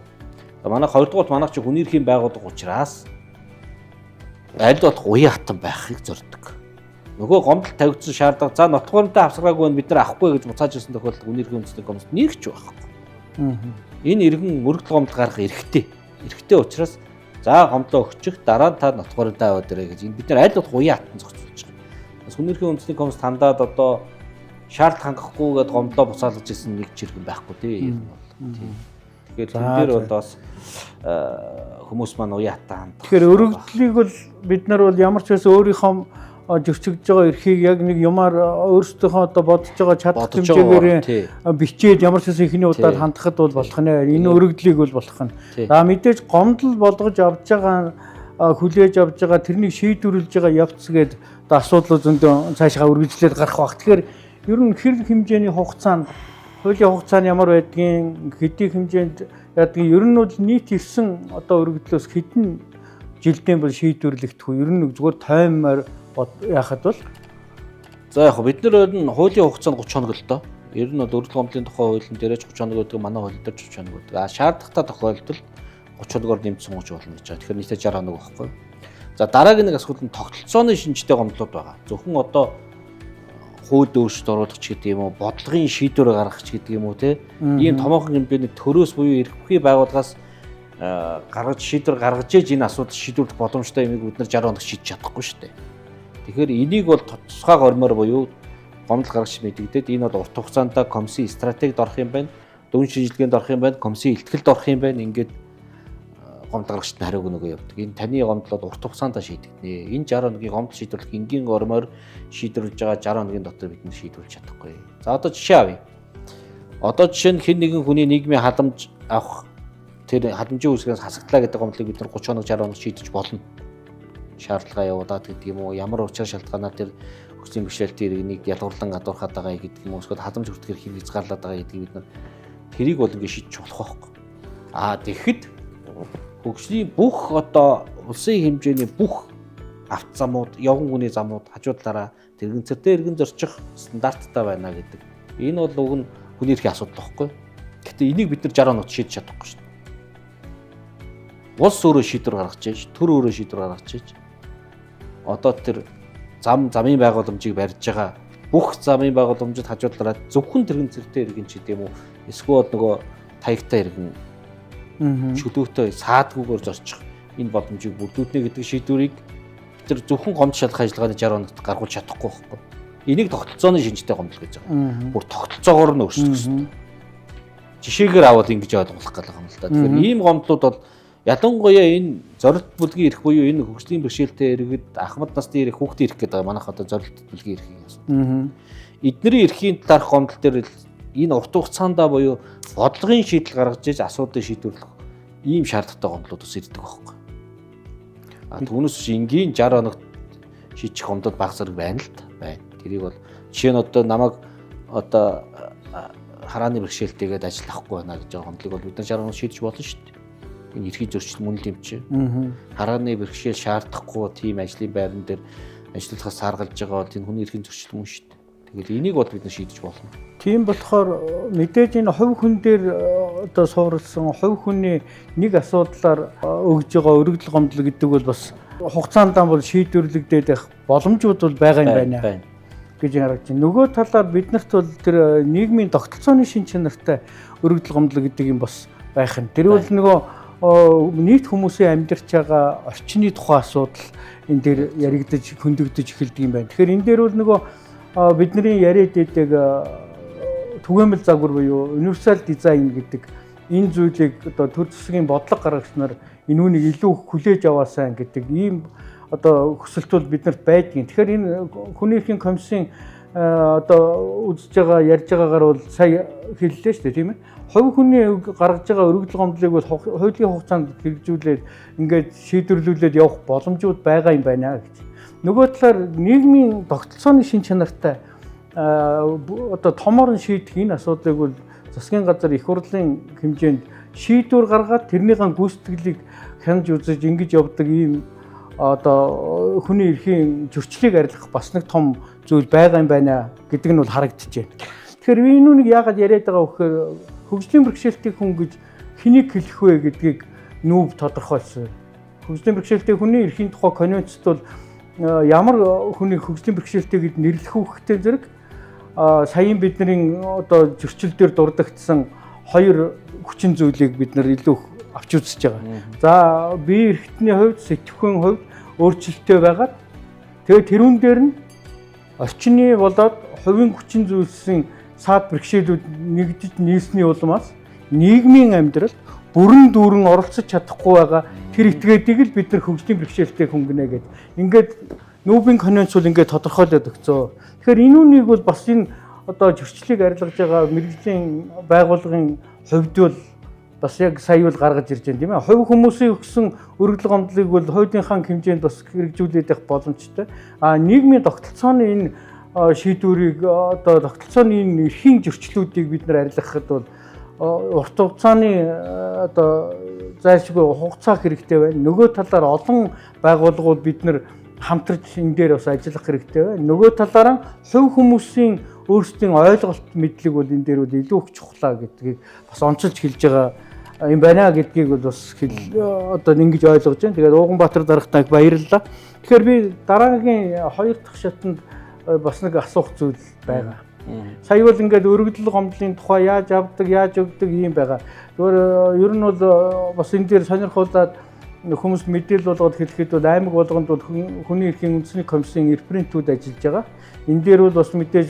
Манай 2 дугаар манайх чи хүний эрхийн байгууллага учраас аль болох уян хатан байхыг зорддог. Нөгөө гомдол тавигдсан шаардлага за нотгооронтой авсгаагүй бид нар авахгүй гэж буцааж ирсэн тохиолдолд хүний эрхийн үндэсний комиссд нэг ч байхгүй. Энэ иргэн мөрөгдөл гомдол гаргах эрхтэй. Эрхтэй учраас за гомдлоо өгчих дараа нь та нотгооронтой аваад ирээ гэж бид нар аль болох уян хатан зохицуулж байгаа. Хүний эрхийн үндэсний комисс хандаад одоо шаардлага хангахгүйгээд гомдлоо буцаалгаж ирсэн нэг ч иргэн байхгүй тий. Тэгэхээр энэ дээр бол бас хүмүүс маань уян хатан. Тэгэхээр өргөдлийг бол бид нар бол ямар ч байсан өөрийнхөө зөрчигдөж байгаа эрхийг яг нэг юмар өөрсдийнхөө одоо бодож байгаа чадах хэмжээгээр бичээд ямар ч байсан ихний удаад хандахад бол болох нэ. Энэ өргөдлийг бол болох нь. За мэдээж гомдол болгож авч байгаа хүлээж авч байгаа тэрнийг шийдвэрлэж байгаа явц гээд одоо асуудал зөндөө цаашгаа үргэлжлээд гарах баг. Тэгэхээр ер нь хэр хэмжээний хугацаанд хуулийн хугацааны ямар байдгийг хэдийн хэмжээнд ядгийг ер нь бол нийт ирсэн одоо өргөдлөөс хэдэн жилдээ бол шийдвэрлэгдэх үү? Ер нь зүгээр таймаар яхад бол за яг бид нар хуулийн хугацаанд 30 хоног л доо. Ер нь бол өргөдөл гомдлын тухай хуулийн дээрэж 30 хоног гэдэг манай хууль дээр 30 хоног гэдэг. Шаардлагатай тохиолдолд 30 хоногоор нэмсэн сууж болно гэж байгаа. Тэгэхээр нийтдээ 60 хоног байхгүй. За дараагийн нэг асуудал нь тогтолцооны шинжтэй гомдлууд байгаа. Зөвхөн одоо хууль өөрчлөлт оруулах ч гэдэг юм уу, бодлогын шийдвэр гаргах ч гэдэг юм уу те. Ийм томоохон хэмжээний төрөөс буюу эрх бүхий байгууллагаас гаргаж шийдвэр гаргаж ээж энэ асуудал шийдвэрлэх боломжтой юмыг бид нар 60 хоног шийдэж чадахгүй шүү дээ. Тэгэхээр энийг бол тусгай гормоор буюу гомдол гаргагч мэдэгдээд энэ бол урт хугацаанд комиссийн стратегид орох юм байна. Дүн шинжилгээнд орох юм байна. Комиссийн илтгэлд орох юм байна. Ингээд гомдол гаргагчд нь хариуг нөгөө явдаг. Энэ таны гомдлууд урт хугацаанд шийдэгдэнэ. Энэ 60 хоногийн гомдол шийдвэрлэх энгийн гормоор шийдвэрлэж байгаа 60 хоногийн дотор бид нар шийдвэрлэж чадахгүй. За одоо жишээ авъя. Одоо жишээ нь хэн нэгэн хүний нийгмийн халамж авах тэр халамжийн үүсгээс хасагдлаа гэдэг гомдлыг бид нар 30 хоног 60 хоног шийдэж болно. Шаардлага явуулаад гэдэг юм уу, ямар учир шалтгаанаар тэр хөгжлийн бэрхшээлтийн иргэнийг ялгуурлан гадуурхаад байгаа гэдэг юм уу, эсвэл халамж хүртгэх хэрэг хязгаарлаад байгаа гэдгийг бид нар тэрийг бол ингэ шийдэж болох байхгүй. Тэгэхэд хөгжлийн бүх одоо улсын хэмжээний бүх авто замууд, явган хүний замууд хажуудлаараа тэрэгцэртэй иргэн зорчих стандарттай байна гэдэг. Энэ бол уг нь хүний эрхийн асуудал байхгүй. Гэхдээ энийг бид нар 60 хоногт шийдэж чадахгүй шүү дээ. Улс өөрөө шийдвэр гаргаж чийж, төр өөрөө шийдвэр гаргаж чийж одоо тэр замын байгууламжийг барьж байгаа бүх замын байгууламжид хажуудлаараа зөвхөн тэрэгцэртэй иргэн ч гэдэм үү эсвэл нөгөө таягтай иргэн чөлөөтэй саадгүйгээр зорчих энэ боломжийг бүрдүүлнэ гэдэг шийдвэрийг тэр зөвхөн гомдол шалгах ажиллагааны 60 хоногт гаргуулж чадахгүй байхгүй. Энийг тогтолцооны шинжтэй гомдол гэж байгаа. Бүр тогтолцоогоор нь өөрчлөх гэсэн. Жишээгээр аваад ингэж ойлгох гал байгаа юм л да. Тэгэхээр ийм гомдлууд бол ялангуяа энэ зорилт бүлгийн эрх буюу энэ хөгжлийн бэрхшээлтэй иргэд ахмад насны ирэх хүүхдийн эрх гэдэг манайх одоо зорилт бүлгийн эрхийн асуудал. Эдний эрхийн талаарх гомдол дээр энэ урт хугацаанд буюу бодлогын шийдэл гаргаж иж асуудлыг шийдвэрлэх ийм шаардлагатай гомдлууд ус ирдэг байхгүй. Түүнээс биш энгийн 60 хоногт шийдчих гомдол баг зэрэг байна л та байна. Тэрийг бол жишээ нь одоо намайг одоо харааны бэрхшээлтэйгээд ажиллахгүй байна гэж байгаа гомдлыг бол бид нар 60 хоног шийдэж болно шүү дээ. Энэ эрхийн зөрчил мөн л юм чи. Харааны бэрхшээл шаардахгүй тийм ажлын байран дээр ажиллахаас саргалж байгаа бол энэ хүний эрхийн зөрчил мөн шүү дээ. Тэгэл энийг бол бид нар шийдэж болно. Тийм болохоор мэдээж энэ хувь хүн дээр одоо суурилсан хувь хүний нэг асуудлаар өгж байгаа өргөдөл гомдол гэдэг бол бас хугацаанд бол шийдвэрлэгдээд байх боломжууд бол байгаа юм байна гэж харагдаж байна. Нөгөө талаар биднэрт бол тэр нийгмийн тогтолцооны шин чанартай өргөдөл гомдол гэдэг юм бас байх нь. Тэр бол нөгөө нийт хүмүүсийн амьдарч байгаа орчны тухай асуудал энэ дээр яригдаж хөндөгдөж эхэлдэг юм байна. Тэгэхээр энэ дээр бол нөгөө бидний яриад байдаг түгээмэл загвар буюу универсал дизайн гэдэг энэ зүйлийг одоо төр засгийн бодлого гаргагч нар энэ үнийг илүү хүлээж аваасаа гэдэг ийм одоо хүсэлт бол биднэрт байдгийн. Тэгэхээр энэ хүний эрхийн комиссийн одоо үзэж байгаа ярьж байгаагаар бол сая хэллээ шүү дээ тийм ээ. Хувь хүний гаргаж байгаа өргөдөл гомдлыг бол хуулийн хугацаанд хэрэгжүүлээд ингээд шийдвэрлүүлээд явах боломжууд байгаа юм байна гэж. Нөгөө талаар нийгмийн тогтолцооны шин чанартай одоо томоор нь шийдэх энэ асуудлыг бол засгийн газар их хурлын хэмжээнд шийдвэр гаргаад тэрнийхэн гүйцэтгэлийг хянаж үзэж ингэж явдаг ийм одоо хүний эрхийн зөрчлийг арилгах бас нэг том зүйл байгаа юм байна гэдэг нь бол харагдаж байна. Тэгэхээр энэ үнийг яагаад яриад байгаа вэ гэхээр хөгжлийн бэрхшээлтэй хүн гэж хэнийг хэлэх вэ гэдгийг нүүб тодорхойлсон. Хөгжлийн бэрхшээлтэй хүний эрхийн тухай конвенцт бол ямар хүний хөгжлийн бэрхшээлтэй гэд нэрлэх үгтэй зэрэг саяын бидний одоо зөрчил дээр дурддагдсан хоёр хүчин зүйлийг бид нар илүү авч үзэж байгаа. За бие эрхтний хувьд, сэтгэхүйн хувьд өөрчлөлттэй байгаад тэгээд тэрүүн дээр нь орчны болоод хувийн хүчин зүйлсийн саад бэрхшээлүүд нэгдэж нийлсний улмаас нийгмийн амьдралд бүрэн дүүрэн оролцож чадахгүй байгаа тэр этгээдийг л бид нар хөгжлийн бэрхшээлтэй хүн гинэ гэдэг. Ингээд Нүүбийн конвенц бол ингээд тодорхойлоод өгцөө. Тэгэхээр энэ үнийг бол бас энэ одоо зөрчлийг арилгаж байгаа мэрэгжлийн байгууллагын хувьд бол бас яг сая бол гаргаж ирж байна тийм ээ. Хувь хүмүүсийн өгсөн өргөдөл гомдлыг бол хуулийн хэмжээнд бас хэрэгжүүлээд явах боломжтой. Нийгмийн тогтолцооны энэ шийдвэрийг одоо тогтолцооны энэ эрхийн зөрчлүүдийг бид нар арилгахад бол урт хугацааны одоо зайлшгүй хугацаа хэрэгтэй байна. Нөгөө талаар олон байгууллагууд бид нар хамтарч энэ дээр бас ажиллах хэрэгтэй байна. Нөгөө талаараа хувь хүмүүсийн өөрсдийн ойлголт мэдлэг бол энэ дээр бол илүү их чухлаа гэдгийг бас онцолж хэлж байгаа юм байна гэдгийг бол бас одоо ингэж ойлгож байна. Тэгээд Ууганбаатар дарагтайг баярлалаа. Тэгэхээр би дараагийн 2 дахь шатанд бас нэг асуух зүйл байгаа. Сая бол ингээд өргөдөл гомдлын тухай яаж авдаг, яаж өгдөг юм байгаа. Зүгээр ер нь бол бас энэ дээр сонирхуулаад хүмүүс мэдээлэл болгоод хэлэхэд бол аймаг болгонд бол хүний эрхийн үндэсний комиссийн референтүүд ажиллаж байгаа. Энэ дээр бол бас мэдээж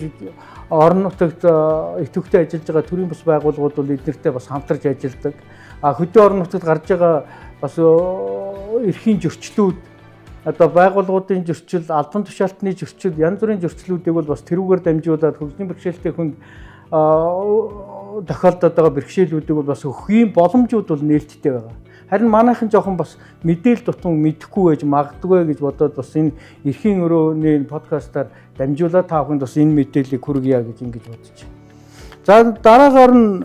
орон нутагт идэвхтэй ажиллаж байгаа төрийн бас байгууллагууд бол эднэртэй бас хамтарч ажилладаг. Хөдөө орон нутагт гарч байгаа бас эрхийн зөрчлүүд одоо байгууллагуудын зөрчил, албан тушаалтны зөрчил, янз бүрийн зөрчлүүдийг бол бас тэрүүгээр дамжуулаад хөгжлийн бэрхшээлтэй хүнд тохиолдоод байгаа бэрхшээлүүдийг бол бас өхийн боломжууд бол нээлттэй байгаа. Харин манайхан жоохон бас мэдээлэл тутам мэдэхгүй байж магадгүй гэж бодоод бас энэ эрхийн өрөөний подкастаар дамжуулаад та бүхэнд бас энэ мэдээллийг хүргье гэж ингэж бодож байна. За дараагаар нь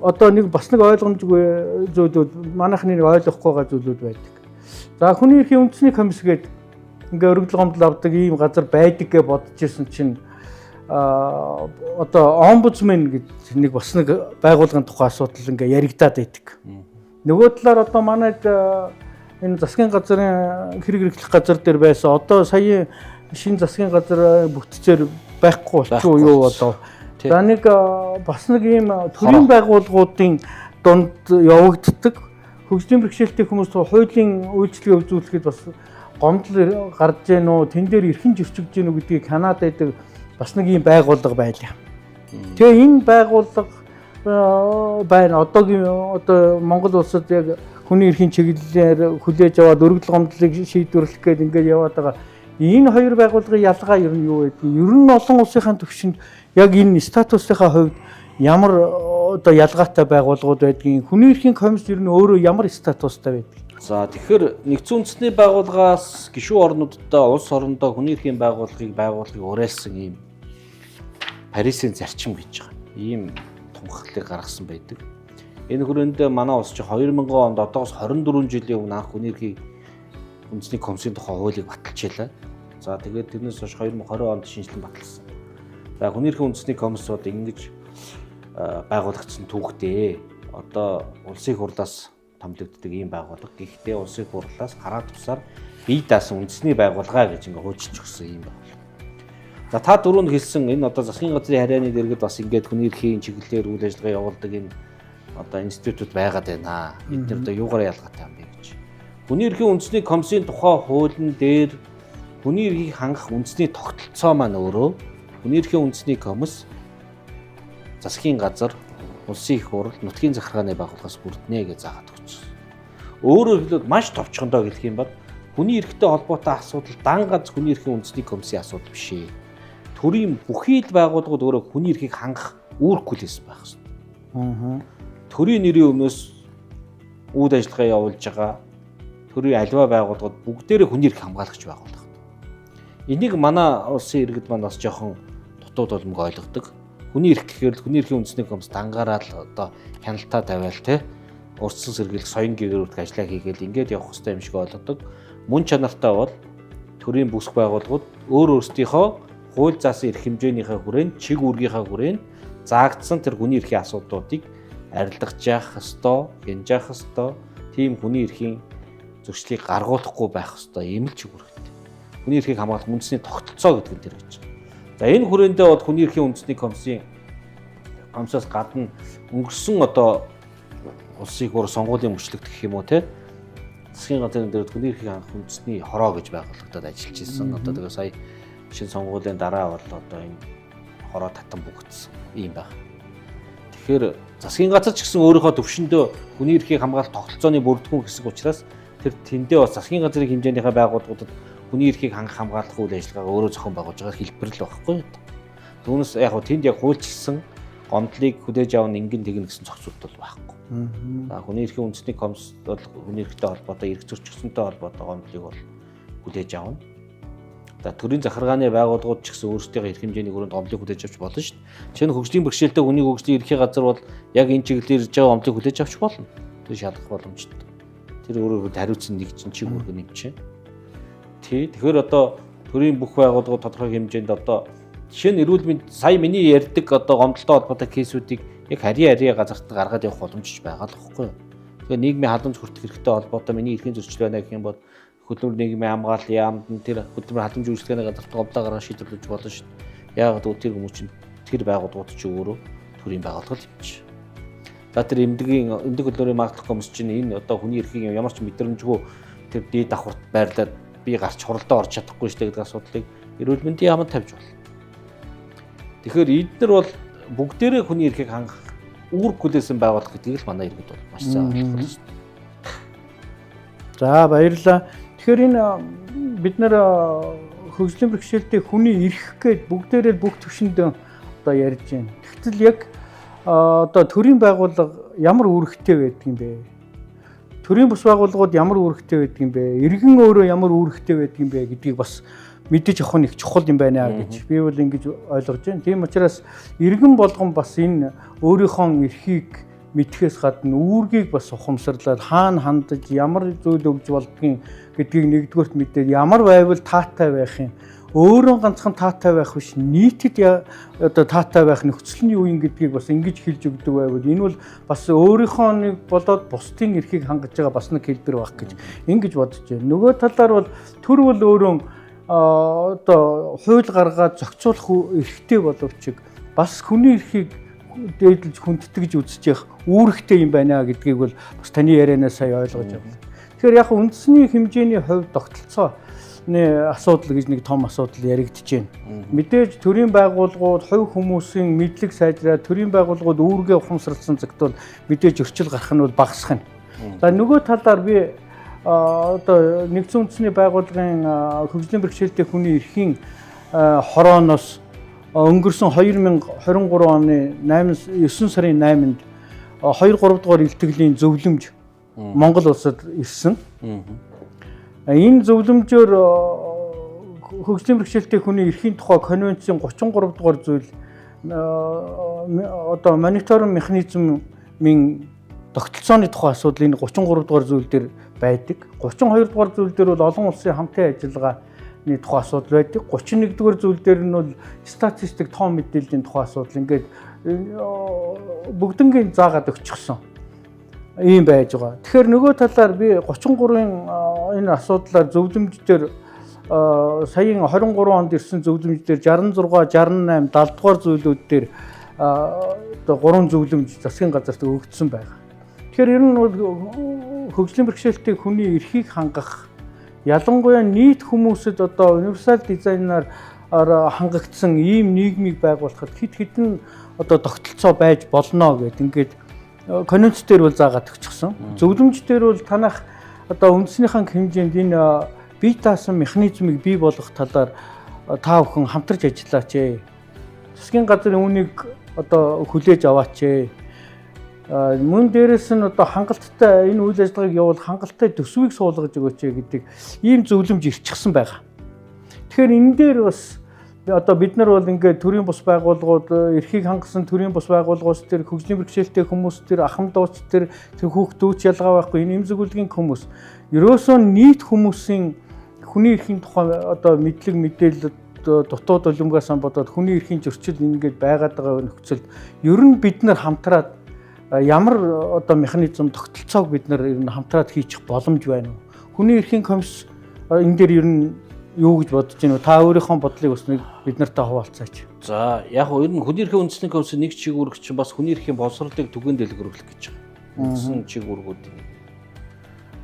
одоо нэг бас нэг ойлгомжгүй зүйлүүд манайхны ойлгохгүй байгаа зүйлүүд байдаг. За хүний эрхийн үндэсний комисс гээд ингээ өргөдөл гомдол авдаг ийм газар байдаг гэж бодож ирсэн чинь одоо омбудсмен гэдэг нэг бас нэг байгууллагын тухай асуудал ингээ яригадаад байдаг. Нөгөө талаар одоо манайд энэ засгийн газрын хэрэг хэрэглэх газар дээр байсан одоо сая шинэ засгийн газар бүтцээр байхгүй болчихоо юу одоо. За нэг бас нэг ийм төрийн байгууллагуудын дунд явагддаг хөгжлийн бэрхшээлтэй хүмүүс хуулийн үйлчлэгээ үзүүлэхэд бас гомдол гарч гэнэ үү, тэн дээр эрхэн зөрчигдөж гэнэ үү гэдгийг Канадад байдаг бас нэг ийм байгууллага байлаа. Тэгээ энэ байгууллага байна. Одоо Монгол улсад яг хүний эрхийн чиглэлээр хүлээж аваад өргөдөл гомдлыг шийдвэрлэх гээд ингээд яваад байгаа. Энэ хоёр байгууллагын ялгаа ер нь юу вэ? Ер нь олон улсынхаа төвшөнд яг энэ статусынхаа хувьд ямар одоо ялгаатай байгууллагууд байдгийг хүний эрхийн комисс ер нь өөрөө ямар статустай байдаг? За тэгэхээр нэгдсэн үндэсний байгууллагаас гишүүн орнуудтай улс орондоо хүний эрхийн байгууллагыг уриалсан ийм Парисын зарчим гэж байгаа. Ийм тунхаглалыг гаргасан байдаг. Энэ хүрээнд манай улс чинь 2000 онд одоос 24 жилийн өмнө анх хүний эрхийн үндэсний комиссийн тухай хуулийг баталчихлаа. За тэгээд тэрнээс хойш 2020 онд шинжилэн баталсан. За хүний эрхийн үндэсний комиссууд ингэж байгуулагдсан түүхтэй. Одоо улсын хурлаас томилогддог ийм байгууллага. Гэхдээ улсын хурлаас гараад тусаар бие даасан үндэсний байгууллага гэж ингээ хуульчилж өгсөн ийм байгууллага. За та дөрөв нь хэлсэн энэ одоо засгийн газрын харьяаны дэргэд бас ингээд хүний эрхийн чиглэлээр үйл ажиллагаа явуулдаг энэ одоо институтууд байгаад байна. Эдгээр одоо юугаар ялгаатай юм бэ гэж. Хүний эрхийн үндэсний комиссийн тухай хуулийн дээр хүний эрхийг хангах үндэсний тогтолцоо маань өөрөө хүний эрхийн үндэсний комисс засгийн газар, улсын их хурл, нутгийн захиргааны байгууллагаас бүрднэ гэж заагаад өгсөн. Өөрөөр хэлбэл маш товчхондоо хэлэх юм бол хүний эрхтэй холбоотой асуудал дан ганц хүний эрхийн үндэсний комиссийн асуудал биш ээ. Төрийн бүхий л байгууллагууд өөрөө хүний эрхийг хангах үүрэггүй байх ёстой. Төрийн нэрийн өмнөөс үйл ажиллагаа явуулж байгаа төрийн аливаа байгууллагууд бүгдээрээ хүний эрх хамгаалагч байгууллага. Энийг манай улсын иргэд маань бас жоохон дутууд болмог ойлгодог. Хүний эрх гэхээр л хүний эрхийн үндэсний комисс дангаараа л одоо хяналтаа тавиал те урдсан сэргийлэх соён гэрүүрт ажиллаа хийгээл ингээд явах хэрэгтэй юм шиг ойлгодог. Мөн чанартай бол төрийн бүсг байгууллагууд өөр өөрсдийнхөө хууль заасан эрх хэмжээнийхээ хүрээнд чиг үүргийнхаа хүрээнд заагдсан тэр хүний эрхийн асуудлуудыг арилгаж явах ёстой, хянж явах ёстой. Тийм хүний эрхийн зөрчлийг гаргуулахгүй байх ёстой юм л чиг үүрэгтэй. Хүний эрхийг хамгаалах үндэсний тогтолцоо гэдэг нь тэр гэж. За энэ хүрээндээ бол хүний эрхийн үндэсний комиссоос гадна өнгөрсөн одоо улсын хур сонгуулийн мөрчлөгт гэх юм уу те засгийн газрын дээр хүний эрхийг хангах үндэсний хороо гэж байгуулагдаад ажиллаж ирсэн. Одоо тэгээ сая шинэ сонгуулийн дараа бол одоо энэ хороо татан бүгдсэн юм байна. Тэгэхээр засгийн газар ч гэсэн өөрийнхөө төвшөндөө хүний эрхийг хамгаалах тогтолцооны бүрддэхүүн хэсэг учраас тэр тэндээ бас засгийн газрын хэмжээнийхээ байгууллагуудад хүний эрхийг хангах хамгаалах үйл ажиллагаа өөрөө зохион байгуулж байгаа хэлбэр л байхгүй. Түүнээс яг хөө тэнд яг хуульчилсан гомдлыг хүлээж авах ингэн тэгнэ гэсэн зохицуулт бол байхгүй. За хүний эрхийн үндэсний комисс бол хүний эрхтэй холбоотой эрх зөрчигчөнтэй холбоотой гомдлыг бол хүлээж авна. За төрийн захиргааны байгууллагууд ч гэсэн өөрсдийнхөө эрх хэмжээний хүрээнд гомдлыг хүлээж авч болно шүү дээ. Жишээ нь хөгжлийн бэрхшээлтэй хүний хөгжлийн эрхийн газар бол яг энэ чиглэлээр ирж байгаа гомдлыг хүлээж авч болно. Тэр шалгах боломжтой. Тэр өөрөө хариуцсан нэг чинь чиг үүрэг нэмж байна. Тэгэхээр одоо төрийн бүх байгууллагууд тодорхой хэмжээнд одоо жишээ нь эрүүл мэнд сая миний ярьдаг одоо гомдолтой холбоотой кейсүүдийг яг харьяа газарт гаргаад явах боломж байгаа л байхгүй юу. Тэгэхээр нийгмийн халамж хүртэх хэрэгтэй холбоотой миний эрхийн зөрчил байна гэх юм бол хөдөлмөр нийгмийн хамгаалал яамд нь тэр хөдөлмөр халамж үйлчлэгээний газарт гомдоо гаргаж шийдвэрлэж болно шүү дээ. Яг л тэр хүмүүс чинь тэр байгууллагууд ч өөрөө төрийн байгууллага л юм чи. За тэр эмнэлэг хөдөлмөрийн магадлах комисс чинь энэ одоо хүний эрхийг ямар ч мэдрэмжгүй тэр дээд давхарт байрлаад би гарч хуралдаа орж чадахгүй шүү дээ гэдэг асуудлыг эрүүл мэндийн яамд тавьж байна. Тэгэхээр эдгээр бол бүгдээрээ хүний эрхийг хангах үүрэг хүлээсэн байгууллага гэдгийг л манай иргэд бол маш сайн ойлгох шүү дээ. За баярлалаа. Тэгэхээр энэ бид нэр хөгжлийн бэрхшээлтэй хүний эрх гээд бүгдээрээ бүх төвшөнд одоо ярьж байна. Тэгтэл яг одоо төрийн байгууллага ямар үүрэгтэй байдаг юм бэ? Төрийн бус байгууллагууд ямар үүрэгтэй байдаг юм бэ? Иргэн өөрөө ямар үүрэгтэй байдаг юм бэ гэдгийг бас мэдэж авах нь их чухал юм байна гэж би бол ингэж ойлгож байна. Тийм учраас иргэн болгон бас энэ өөрийнхөө эрхийг мэдхээс гадна үүргийг бас ухамсарлаад хаана хандаж ямар зүйл өгж болдгийг гэдгийг нэгдүгээрт мэдээд ямар байвал таатай байх юм. Өөрөө ганцхан таатай байх биш нийтэд одоо таатай байх нөхцөл нь юу юм гэдгийг бас ингэж хэлж өгдөг байвал энэ бол бас өөрийнхөө нэг болоод бусдын эрхийг хангаж байгаа бас нэг хэлбэр байх гэж ингэж бодож байна. Нөгөө талаар бол төр бол өөрөө одоо хууль гаргаад зохицуулах эрхтэй боловч бас хүний эрхийг дээдлж хүндэтгэж үзэж явах үүрэгтэй юм байна гэдгийг бол бас таны ярианаас сая ойлгож байна. Тэгэхээр яг үндэсний хэмжээний хувьд тогтолцооны асуудал гэж нэг том асуудал яригдж байна. Мэдээж төрийн байгууллагууд хувь хүмүүсийн мэдлэг сайжраад төрийн байгууллагууд үүргээ ухамсарласан цагт бол мэдээж өрчил гарах нь бол багасах нь. За нөгөө талаар би одоо нэгдсэн үндэсний байгууллагын хөгжлийн бэрхшээлтэй хүний эрхийн хорооноос өнгөрсөн 2023 оны 9 сарын 8-нд 2-3 дугаар илтгэлийн зөвлөмж Монгол улсад ирсэн. Энэ зөвлөмжөөр хөгжлийн бэрхшээлтэй хүний эрхийн тухай конвенцийн 33 дугаар зүйл одоо мониторинг механизмын тогтолцооны тухай асуудал энэ 33 дугаар зүйл дээр байдаг. 32 дугаар зүйл дээр бол олон улсын хамтын ажиллагааны тухай асуудал байдаг. 31 дугаар зүйл дээр нь бол статистик тоон мэдээллийн тухай асуудал ингээд бүгднгийн заагаад өгчихсөн. Ийм байж байгаа. Тэгэхээр нөгөө талаар би 33-ын энэ асуудлаар зөвлөмж дээр саяын 23 онд ирсэн зөвлөмж дээр 66, 68, 70 дугаар зүйлүүд дээр одоо 3 зөвлөмж засгийн газарт өгөгдсөн байна. Тэгэхээр ер нь бол хөгжлийн бэрхшээлтэй хүний эрхийг хангах ялангуяа нийт хүмүүсэд одоо универсал дизайнаар хангагдсан ийм нийгмийг байгуулахад хэд хэдэн одоо тогтолцоо байж болно гэдэг ингээд конвенц дээр бол заагаад өгчихсөн. Зөвлөмж дээр бол танах одоо үндэснийхэн хэмжээнд энэ бие даасан механизмыг бий болгох талаар та бүхэн хамтарч ажиллаач ээ. Засгийн газрын үүнийг одоо хүлээж аваач ээ. Мөн дээрэс нь одоо хангалттай энэ үйл ажиллагааг явуул хангалттай төсвийг суулгаж өгөөч гэдэг ийм зөвлөмж ирчихсэн байгаа. Тэгэхээр энэ дээр бас одоо бид нар бол ингээд төрийн бус байгууллагууд эрхийг хангасан төрийн бус байгууллагууд төр хөгжлийн бэрхшээлтэй хүмүүс төр ахмад дууч төр хүүхдүүч ялгаа байхгүй энэ эмзэгүйлгийн хүмүүс ерөөсөө нийт хүмүүсийн хүний эрхийн тухай одоо мэдлэг мэдээлэл дутууд улимгаас бодоод хүний эрхийн зөрчил ингээд байгаад байгаа нөхцөлд ер нь бид нар хамтраад ямар одоо механизм тогтолцоог бид нар ер нь хамтраад хийчих боломж байна уу? Хүний эрхийн комисс энэ дээр ер нь юу гэж бодож байна вэ? Та өөрийнхөө бодлыг бас нэг бид нартай хуваалцаач. За яг нь ер нь хүний эрхийн үндэсний комисс нэг чиг үүрэг чинь бас хүний эрхийн боловсролыг түгээн дэлгэрүүлэх гэж байгаа. Үндсэн чиг үүргүүд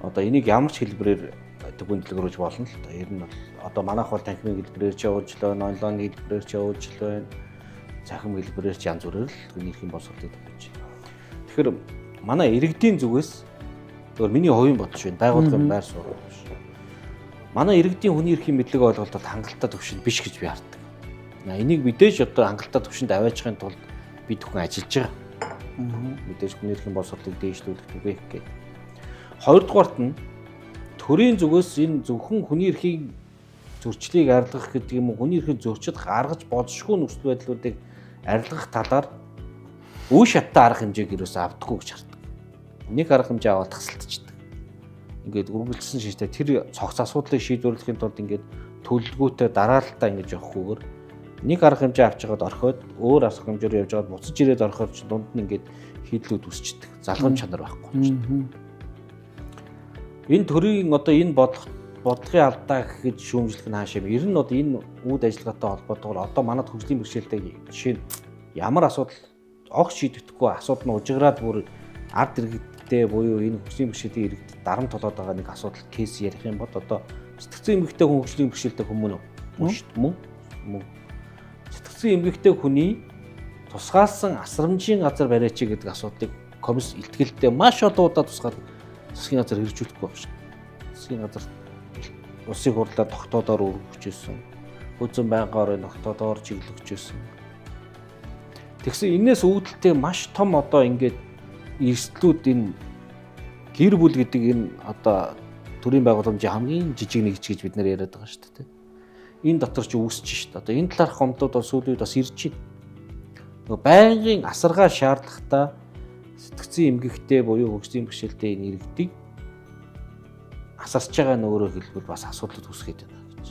одоо энийг ямар ч хэлбэрээр түгээн дэлгэрүүлж болно л да. Ер нь бол одоо манайх бол танхимын хэлбэрээр ч явуулж байна, онлайн хэлбэрээр ч явуулж байна. Захим хэлбэрээр ч янз бүрээр л хүний эрхийн боловсролыг түгэж байна. Тэгэхээр манай иргэдийн зүгээс зөвхөн миний хувийн бодол байна. Байгууллагын байр суурь биш. Манай иргэдийн хүний эрхийн мэдлэг ойлголтод хангалттай төвшин биш гэж би хардаг. Энийг мэдээж одоо хангалттай төвшөнд аваачихын тулд бид бүхэн ажиллаж байгаа. Мэдээж хүний эрхийн боловсролыг дээшлүүлэх түгээх гэдэг. Хоёрдугаарт нь төрийн зүгээс энэ зөвхөн хүний эрхийн зөрчлийг арилгах гэдэг юм уу, хүний эрхийн зөрчид гаргаж болшгүй нөхцөл байдлуудыг арилгах талаар үе шаттай арга хэмжээг юусаа авдаггүй гэж хардаг. Нэг арга хэмжээ аваад тасалдчихдаг. Ингээд үргэлжлсэн шийдэ тэр цогц асуудлыг шийдвэрлэхийн тулд ингээд төлөвлөгөөтэй дараалтаа ингэж явахгүйгээр нэг арга хэмжээ авч байгаад орхиод өөр арга хэмжээр явж байгаад буцаж ирээд орохоор ч дунд нь ингээд хийдлүүд үсчдэг. Залгамж чанар байхгүй юм. Энэ төрийн одоо энэ бодлогын алдаа гэхэд шүүмжлэх нь хаашаа. Ер нь одоо энэ үүд ажиллагаатай холбоотойгоор одоо манад хөгжлийн бэрхшээлтэй жишээ нь ямар асуудал огт шийдэгдэхгүй асуудал нь ужиграад бүр ард иргэдтэй буюу энэ хөгжлийн бэрхшээлийн иргэдэд дарам толоод байгаа нэг асуудал кейс ярих юм бол одоо сэтгцэн эмгэгтэй хүн хөгжлийн бэрхшээлтэй хүмүүс мөн сэтгцэн эмгэгтэй хүний тусгаалсан асрамжийн газар бариач гэдэг асуудлыг комисс илтгэлтэй маш олон удаа тусгаад засгийн газар хэрэгжүүлэхгүй байна шүү. Засгийн газар улсын хурлаар тогтоодоор өргөжчихсэн. Үзэн байнгын орон тогтоодоор чиглэгчсэн. Тэгсэн энэс үүдэлтэй маш том одоо ингээд эрсдлүүд энэ гэр бүл гэдэг энэ одоо төрийн байгууламжийн хамгийн жижиг нэгж гэж бид нэр яриад байгаа шүү дээ. Энэ дотор ч үүсэж шүү дээ. Одоо энэ талаарх гомдууд бас сүүлийн үед бас ирж байна. Нөгөө байнгын асаргаа шаардлагатай сэтгцэн эмгэгтэй буюу хөгжлийн бэрхшээлтэй энэ иргэдийг асарч байгаа нөөрөө хэлбэл бас асуудал үүсгээд байна гэж.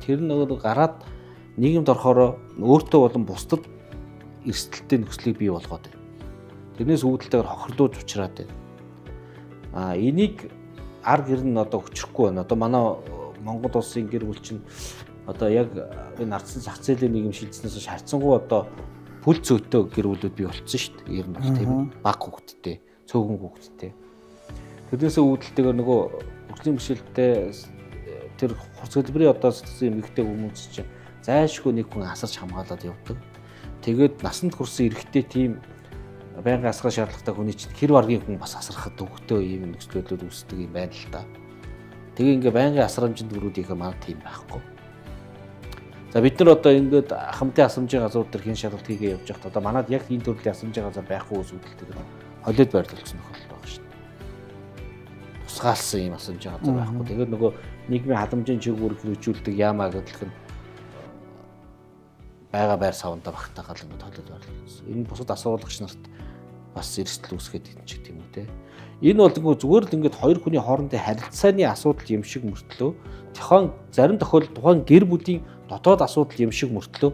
Тэр нөгөө гараад нийгэмд орохороо өөртөө болон бусдад эрсдэлтэй нөхцөлийг бий болгоод байна. Тэрнээс үүдэлтэйгээр хохирлууж учраад байна. Энийг ар гэр нь одоо өчрөхгүй байна. Одоо манай Монгол улсын гэр бүл чинь одоо яг энэ ардсан зах зээлийн нийгэм шилжснээс шаардсангүй одоо бүл зөөтэй гэр бүлүүд бий болцсон шүү дээ. Ер нь бол тийм баг хүүхэдтэй, цөөхөн хүүхэдтэй. Тэрнээс үүдэлтэйгээр нөгөө хөгжлийн бэрхшээлтэй тэр хурц хэлбэрийн одоо сэтгцэн эмэгтэй хүмүүс чинь зайлшгүй нэг хүн асарч хамгаалаад явдаг. Тэгээд насанд хүрсэн эрэгтэй тийм байнгын асрах шаардлагатай хүний чинь хэр баргийн хүн бас асрахад төвхтөө ийм нөхцөл байдлууд үүсдэг юм байна л да. Тэгээ ингээ байнгын асрамжинд бүрүүдийнх маань тийм байхгүй. За бид нар одоо ингээд хамтын асрамжийн газрууд төр хэн шалгалт хийгээ явж байхад одоо манад яг энэ төрлийн асрамжийн газар байхгүй үс үүдэлтэйгээр холиод байрлуулсан нөхцөл байгаа шүү дээ. Тусгаалсан ийм асрамжийн газар байхгүй. Тэгээд нөгөө нийгмийн халамжийн чиг үүрэг хэрэгжүүлдэг яамаа гэхэлх нь байга байр савндаа багтаагаал ингээд холиод байрлуулсан. Энэ бусад асуулгч нарт бас эрсдэл үүсгээд идэх ч тийм үү те. Энэ бол зүгээр л ингээд хоёр хүний хоорондын харилцааны асуудал юм шиг мөртлөө тухайн зарим тохиолдолд тухайн гэр бүлийн дотоод асуудал юм шиг мөртлөө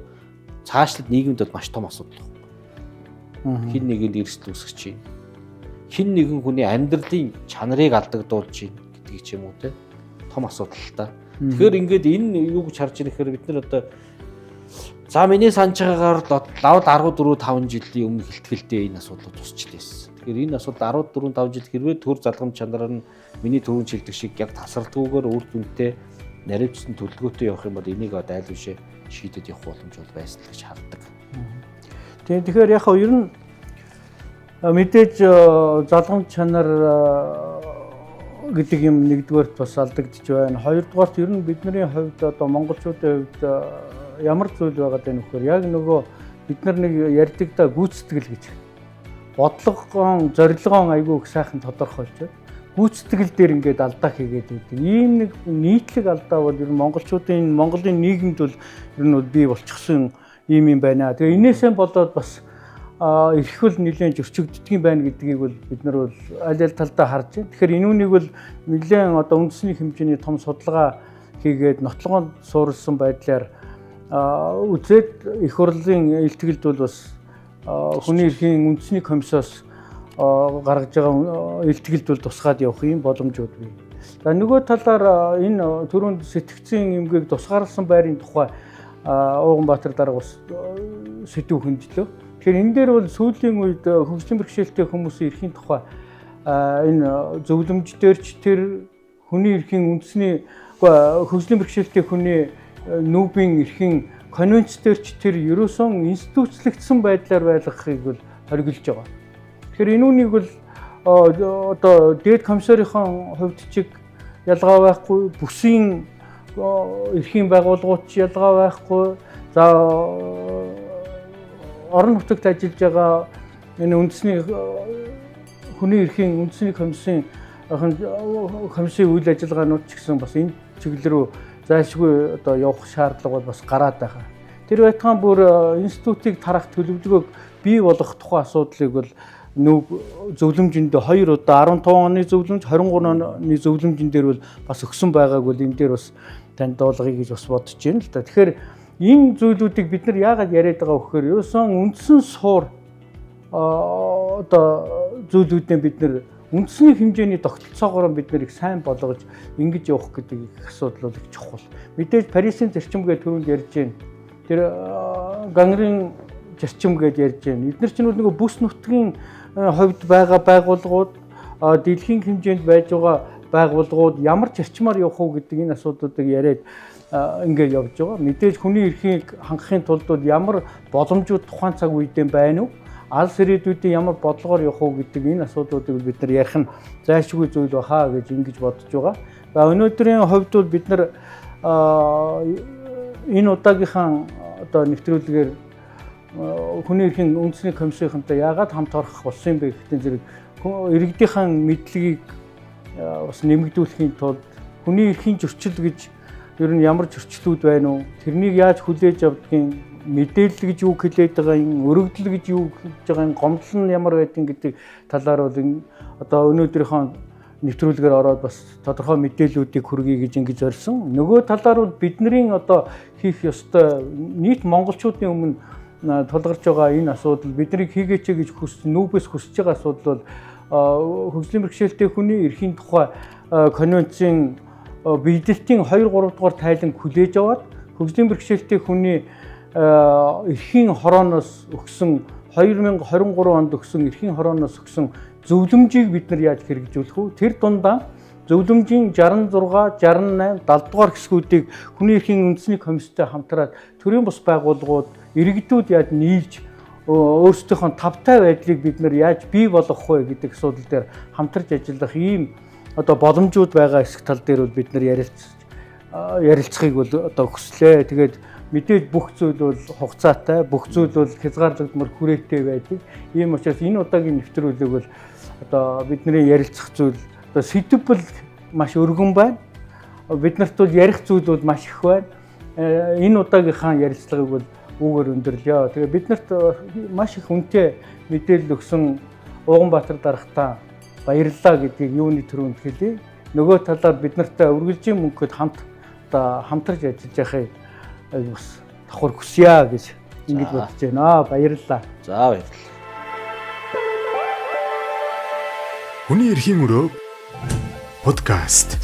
цаашлаад нийгэмд бол маш том асуудал байна. Хин нэгэнд эрсдэл үүсгэж байна. Хин нэгэн хүний амьдралын чанарыг алдагдуулж байна гэдгийг ч юм уу те. Том асуудал л та. Тэгэхээр ингээд энэ юу гэж харж ирэхээр бид нар одоо за миний санаж байгаагаар лавд 14-5 жилийн өмнө хилтгэлтэй энэ асуудлууд тусчлаа байсан. Тэгэхээр энэ асуудал 14-5 жил хэрвээ төр залгамж чанараар нь миний түрүүн шилдэг шиг яг тасралтгүйгээр үр дүнтэй наривчсан төлөвлөгөөтэй явах юм бол энийг айл бишээ шийдэд явах боломж бол байсан л гэж хардаг. Тэгэхээр яг ер нь мэдээж залгамж чанар гэдэг юм нэгдүгээрт бас алдагдчих байна. Хоёрдугаарт ер нь бидний хувьд одоо монголчуудын хувьд ямар зүйл байгаад байна вөхөр яг нөгөө бид нар нэг ярьдаг да гүйцэтгэл гэж бодлогоон зорилгоон айгүй их сайхан тодорхойлж байна. Гүйцэтгэл дээр ингээд алдаа хийгээд байдаг. Ийм нэг нийтлэг алдаа бол ер нь Монголын нийгэмд бол ер нь бий болчихсон юм байна. Тэгээ энээсээ болоод бас эрхэл нэлээд зөрчигддөг юм байна гэдгийг бол бид нар бол аль аль талдаа харж байна. Тэгэхээр энүүнийг бол нэлээд одоо үндэсний хэмжээний том судалгаа хийгээд нотлогоонд суурилсан байдлаар үзээд их хурлын илтгэлд бол бас хүний эрхийн үндэсний комиссоос гаргаж байгаа илтгэлд бол тусгаад явах юм боломжууд бий. За нөгөө талаар энэ түрүүнд сэтгцийн эмгээг тусгаарласан байрын тухай Ууганбаатар дарга бас сэдв хөндлөө. Тэгэхээр энэ дээр бол сүүлийн үед хөгжлийн бэрхшээлтэй хүмүүсийн эрхийн тухай энэ зөвлөмж дээрч тэр хүний эрхийн үндэсний хөгжлийн бэрхшээлтэй хүний нүүбийн эрхийн конвенц дээрч тэр ерөөсөн институцлэгдсэн байдлаар байлгахыг бол хориглож байгаа. Тэгэхээр энэ үнийг бол одоо дээд комиссарын хувьд чиг ялгаа байхгүй, бүсийн эрхийн байгууллагууд ч ялгаа байхгүй. За орон нутагт ажиллаж байгаа энэ үндэсний хүний эрхийн үндэсний комиссын үйл ажиллагаанууд ч гэсэн бас энэ чиглэл рүү зайлшгүй одоо явах шаардлага бол бас гараад байгаа. Тэр байтугай бүр институтыг тарах төлөвлөгөөг бий болгох тухай асуудлыг бол зөвлөмжөнд 2 удаа 15 оны зөвлөмж 23 оны зөвлөмжөн дээр бол бас өгсөн байгааг бол энэ дээр бас танд дуулгая гэж бас бодож байна л да. Тэгэхээр энэ зүйлүүдийг бид нар яагаад яриад байгаа вэ гэхээр ерөөсөн үндсэн суур одоо зүйлүүдээ бид нар үндэсний хэмжээний тогтолцоогоор бид нарыг сайн болгож ингэж явах гэдэг их асуудал бол их чухал. Мэдээж Парисын зарчим гэдэг түрүүнд ярьж байна. Тэр гангрын зарчим гэж ярьж байна. Эдгээр чинь нөгөө бүс нутгийн хувьд байгаа байгууллагууд дэлхийн хэмжээнд байж байгаа байгууллагууд ямар зарчмаар явах уу гэдэг энэ асуудлуудыг яриад ингээд явж байгаа. Мэдээж хүний эрхийг хангахын тулд ямар боломжууд тухайн цаг үедээ байна уу? Алс ирээдүйдээ ямар бодлогоор явах уу гэдэг энэ асуудлуудыг бид нар ярих нь зайлшгүй зүйл баха гэж ингэж бодож байгаа. За өнөөдрийн хувьд бол бид нар энэ удаагийнхаа одоо нэвтрүүлгээр хүний эрхийн үндэсний комиссийнхантай яагаад хамт орох болсон юм бэ гэхдээ зэрэг иргэдийнхэн мэдлэгийг бас нэмэгдүүлэхийн тулд хүний эрхийн зөрчил гэж ер нь ямар зөрчлүүд байна уу? Тэрнийг яаж хүлээж авдгийг, мэдээлэл гэж юу хэлээд байгаа юм, өргөдөл гэж юу хэлж байгаа юм, гомдол нь ямар байдгийг гэдэг талаар бол энэ одоо өнөөдрийнхөө нэвтрүүлгээр ороод бас тодорхой мэдээллүүдийг хүргэе гэж ингэж зорьсон. Нөгөө талаар бол бидний одоо хийх ёстой нийт монголчуудын өмнө тулгарч байгаа энэ асуудал биднийг хийгээч гэж нүүбээс хүсэж байгаа асуудал бол хөгжлийн бэрхшээлтэй хүний эрхийн тухай конвенцийн биелэлтийн 2-3 дугаар тайлан хүлээж аваад хөгжлийн бэрхшээлтэй хүний эрхийн хорооноос өгсөн 2023 онд өгсөн эрхийн хорооноос өгсөн зөвлөмжийг бид нар яаж хэрэгжүүлэх вэ? Тэр дундаа зөвлөмжийн 66, 68, 70 дугаар хэсгүүдийг хүний эрхийн үндэсний комисстэй хамтраад төрийн бус байгууллагууд, иргэдүүд яаж нийлж өөрсдийнхөө тавтай байдлыг бид нар яаж бий болгох вэ гэдэг асуудал дээр хамтарч ажиллах ийм одоо боломжууд байгаа хэсэг тал дээр бол бид нар ярилцахыг бол одоо хүслээ. Тэгээд мэдээж бүх зүйл бол хугацаатай, бүх зүйл бол хязгаарлагдмал хүрээтэй байдаг. Ийм учраас энэ удаагийн нэвтрүүлэг бол одоо бидний ярилцах зүйл одоо сэдв бол маш өргөн байна. Бид нарт бол ярих зүйл бол маш их байна. Энэ удаагийнхаа ярилцлагыг бол үүгээр өндөрлөё. Тэгээ бид нарт маш их үнэтэй мэдээлэл өгсөн Ууганбаатар даргатаа баярлалаа гэдгийг юуны төрөнд хэлье. Нөгөө талаар бид нартай үргэлжийн мөнгөд хамтарч ажиллаж байхыг бас давхар хүсье гэж ингэж бодож байна. Баярлалаа. За баярлалаа. Хүний эрхийн өрөө подкаст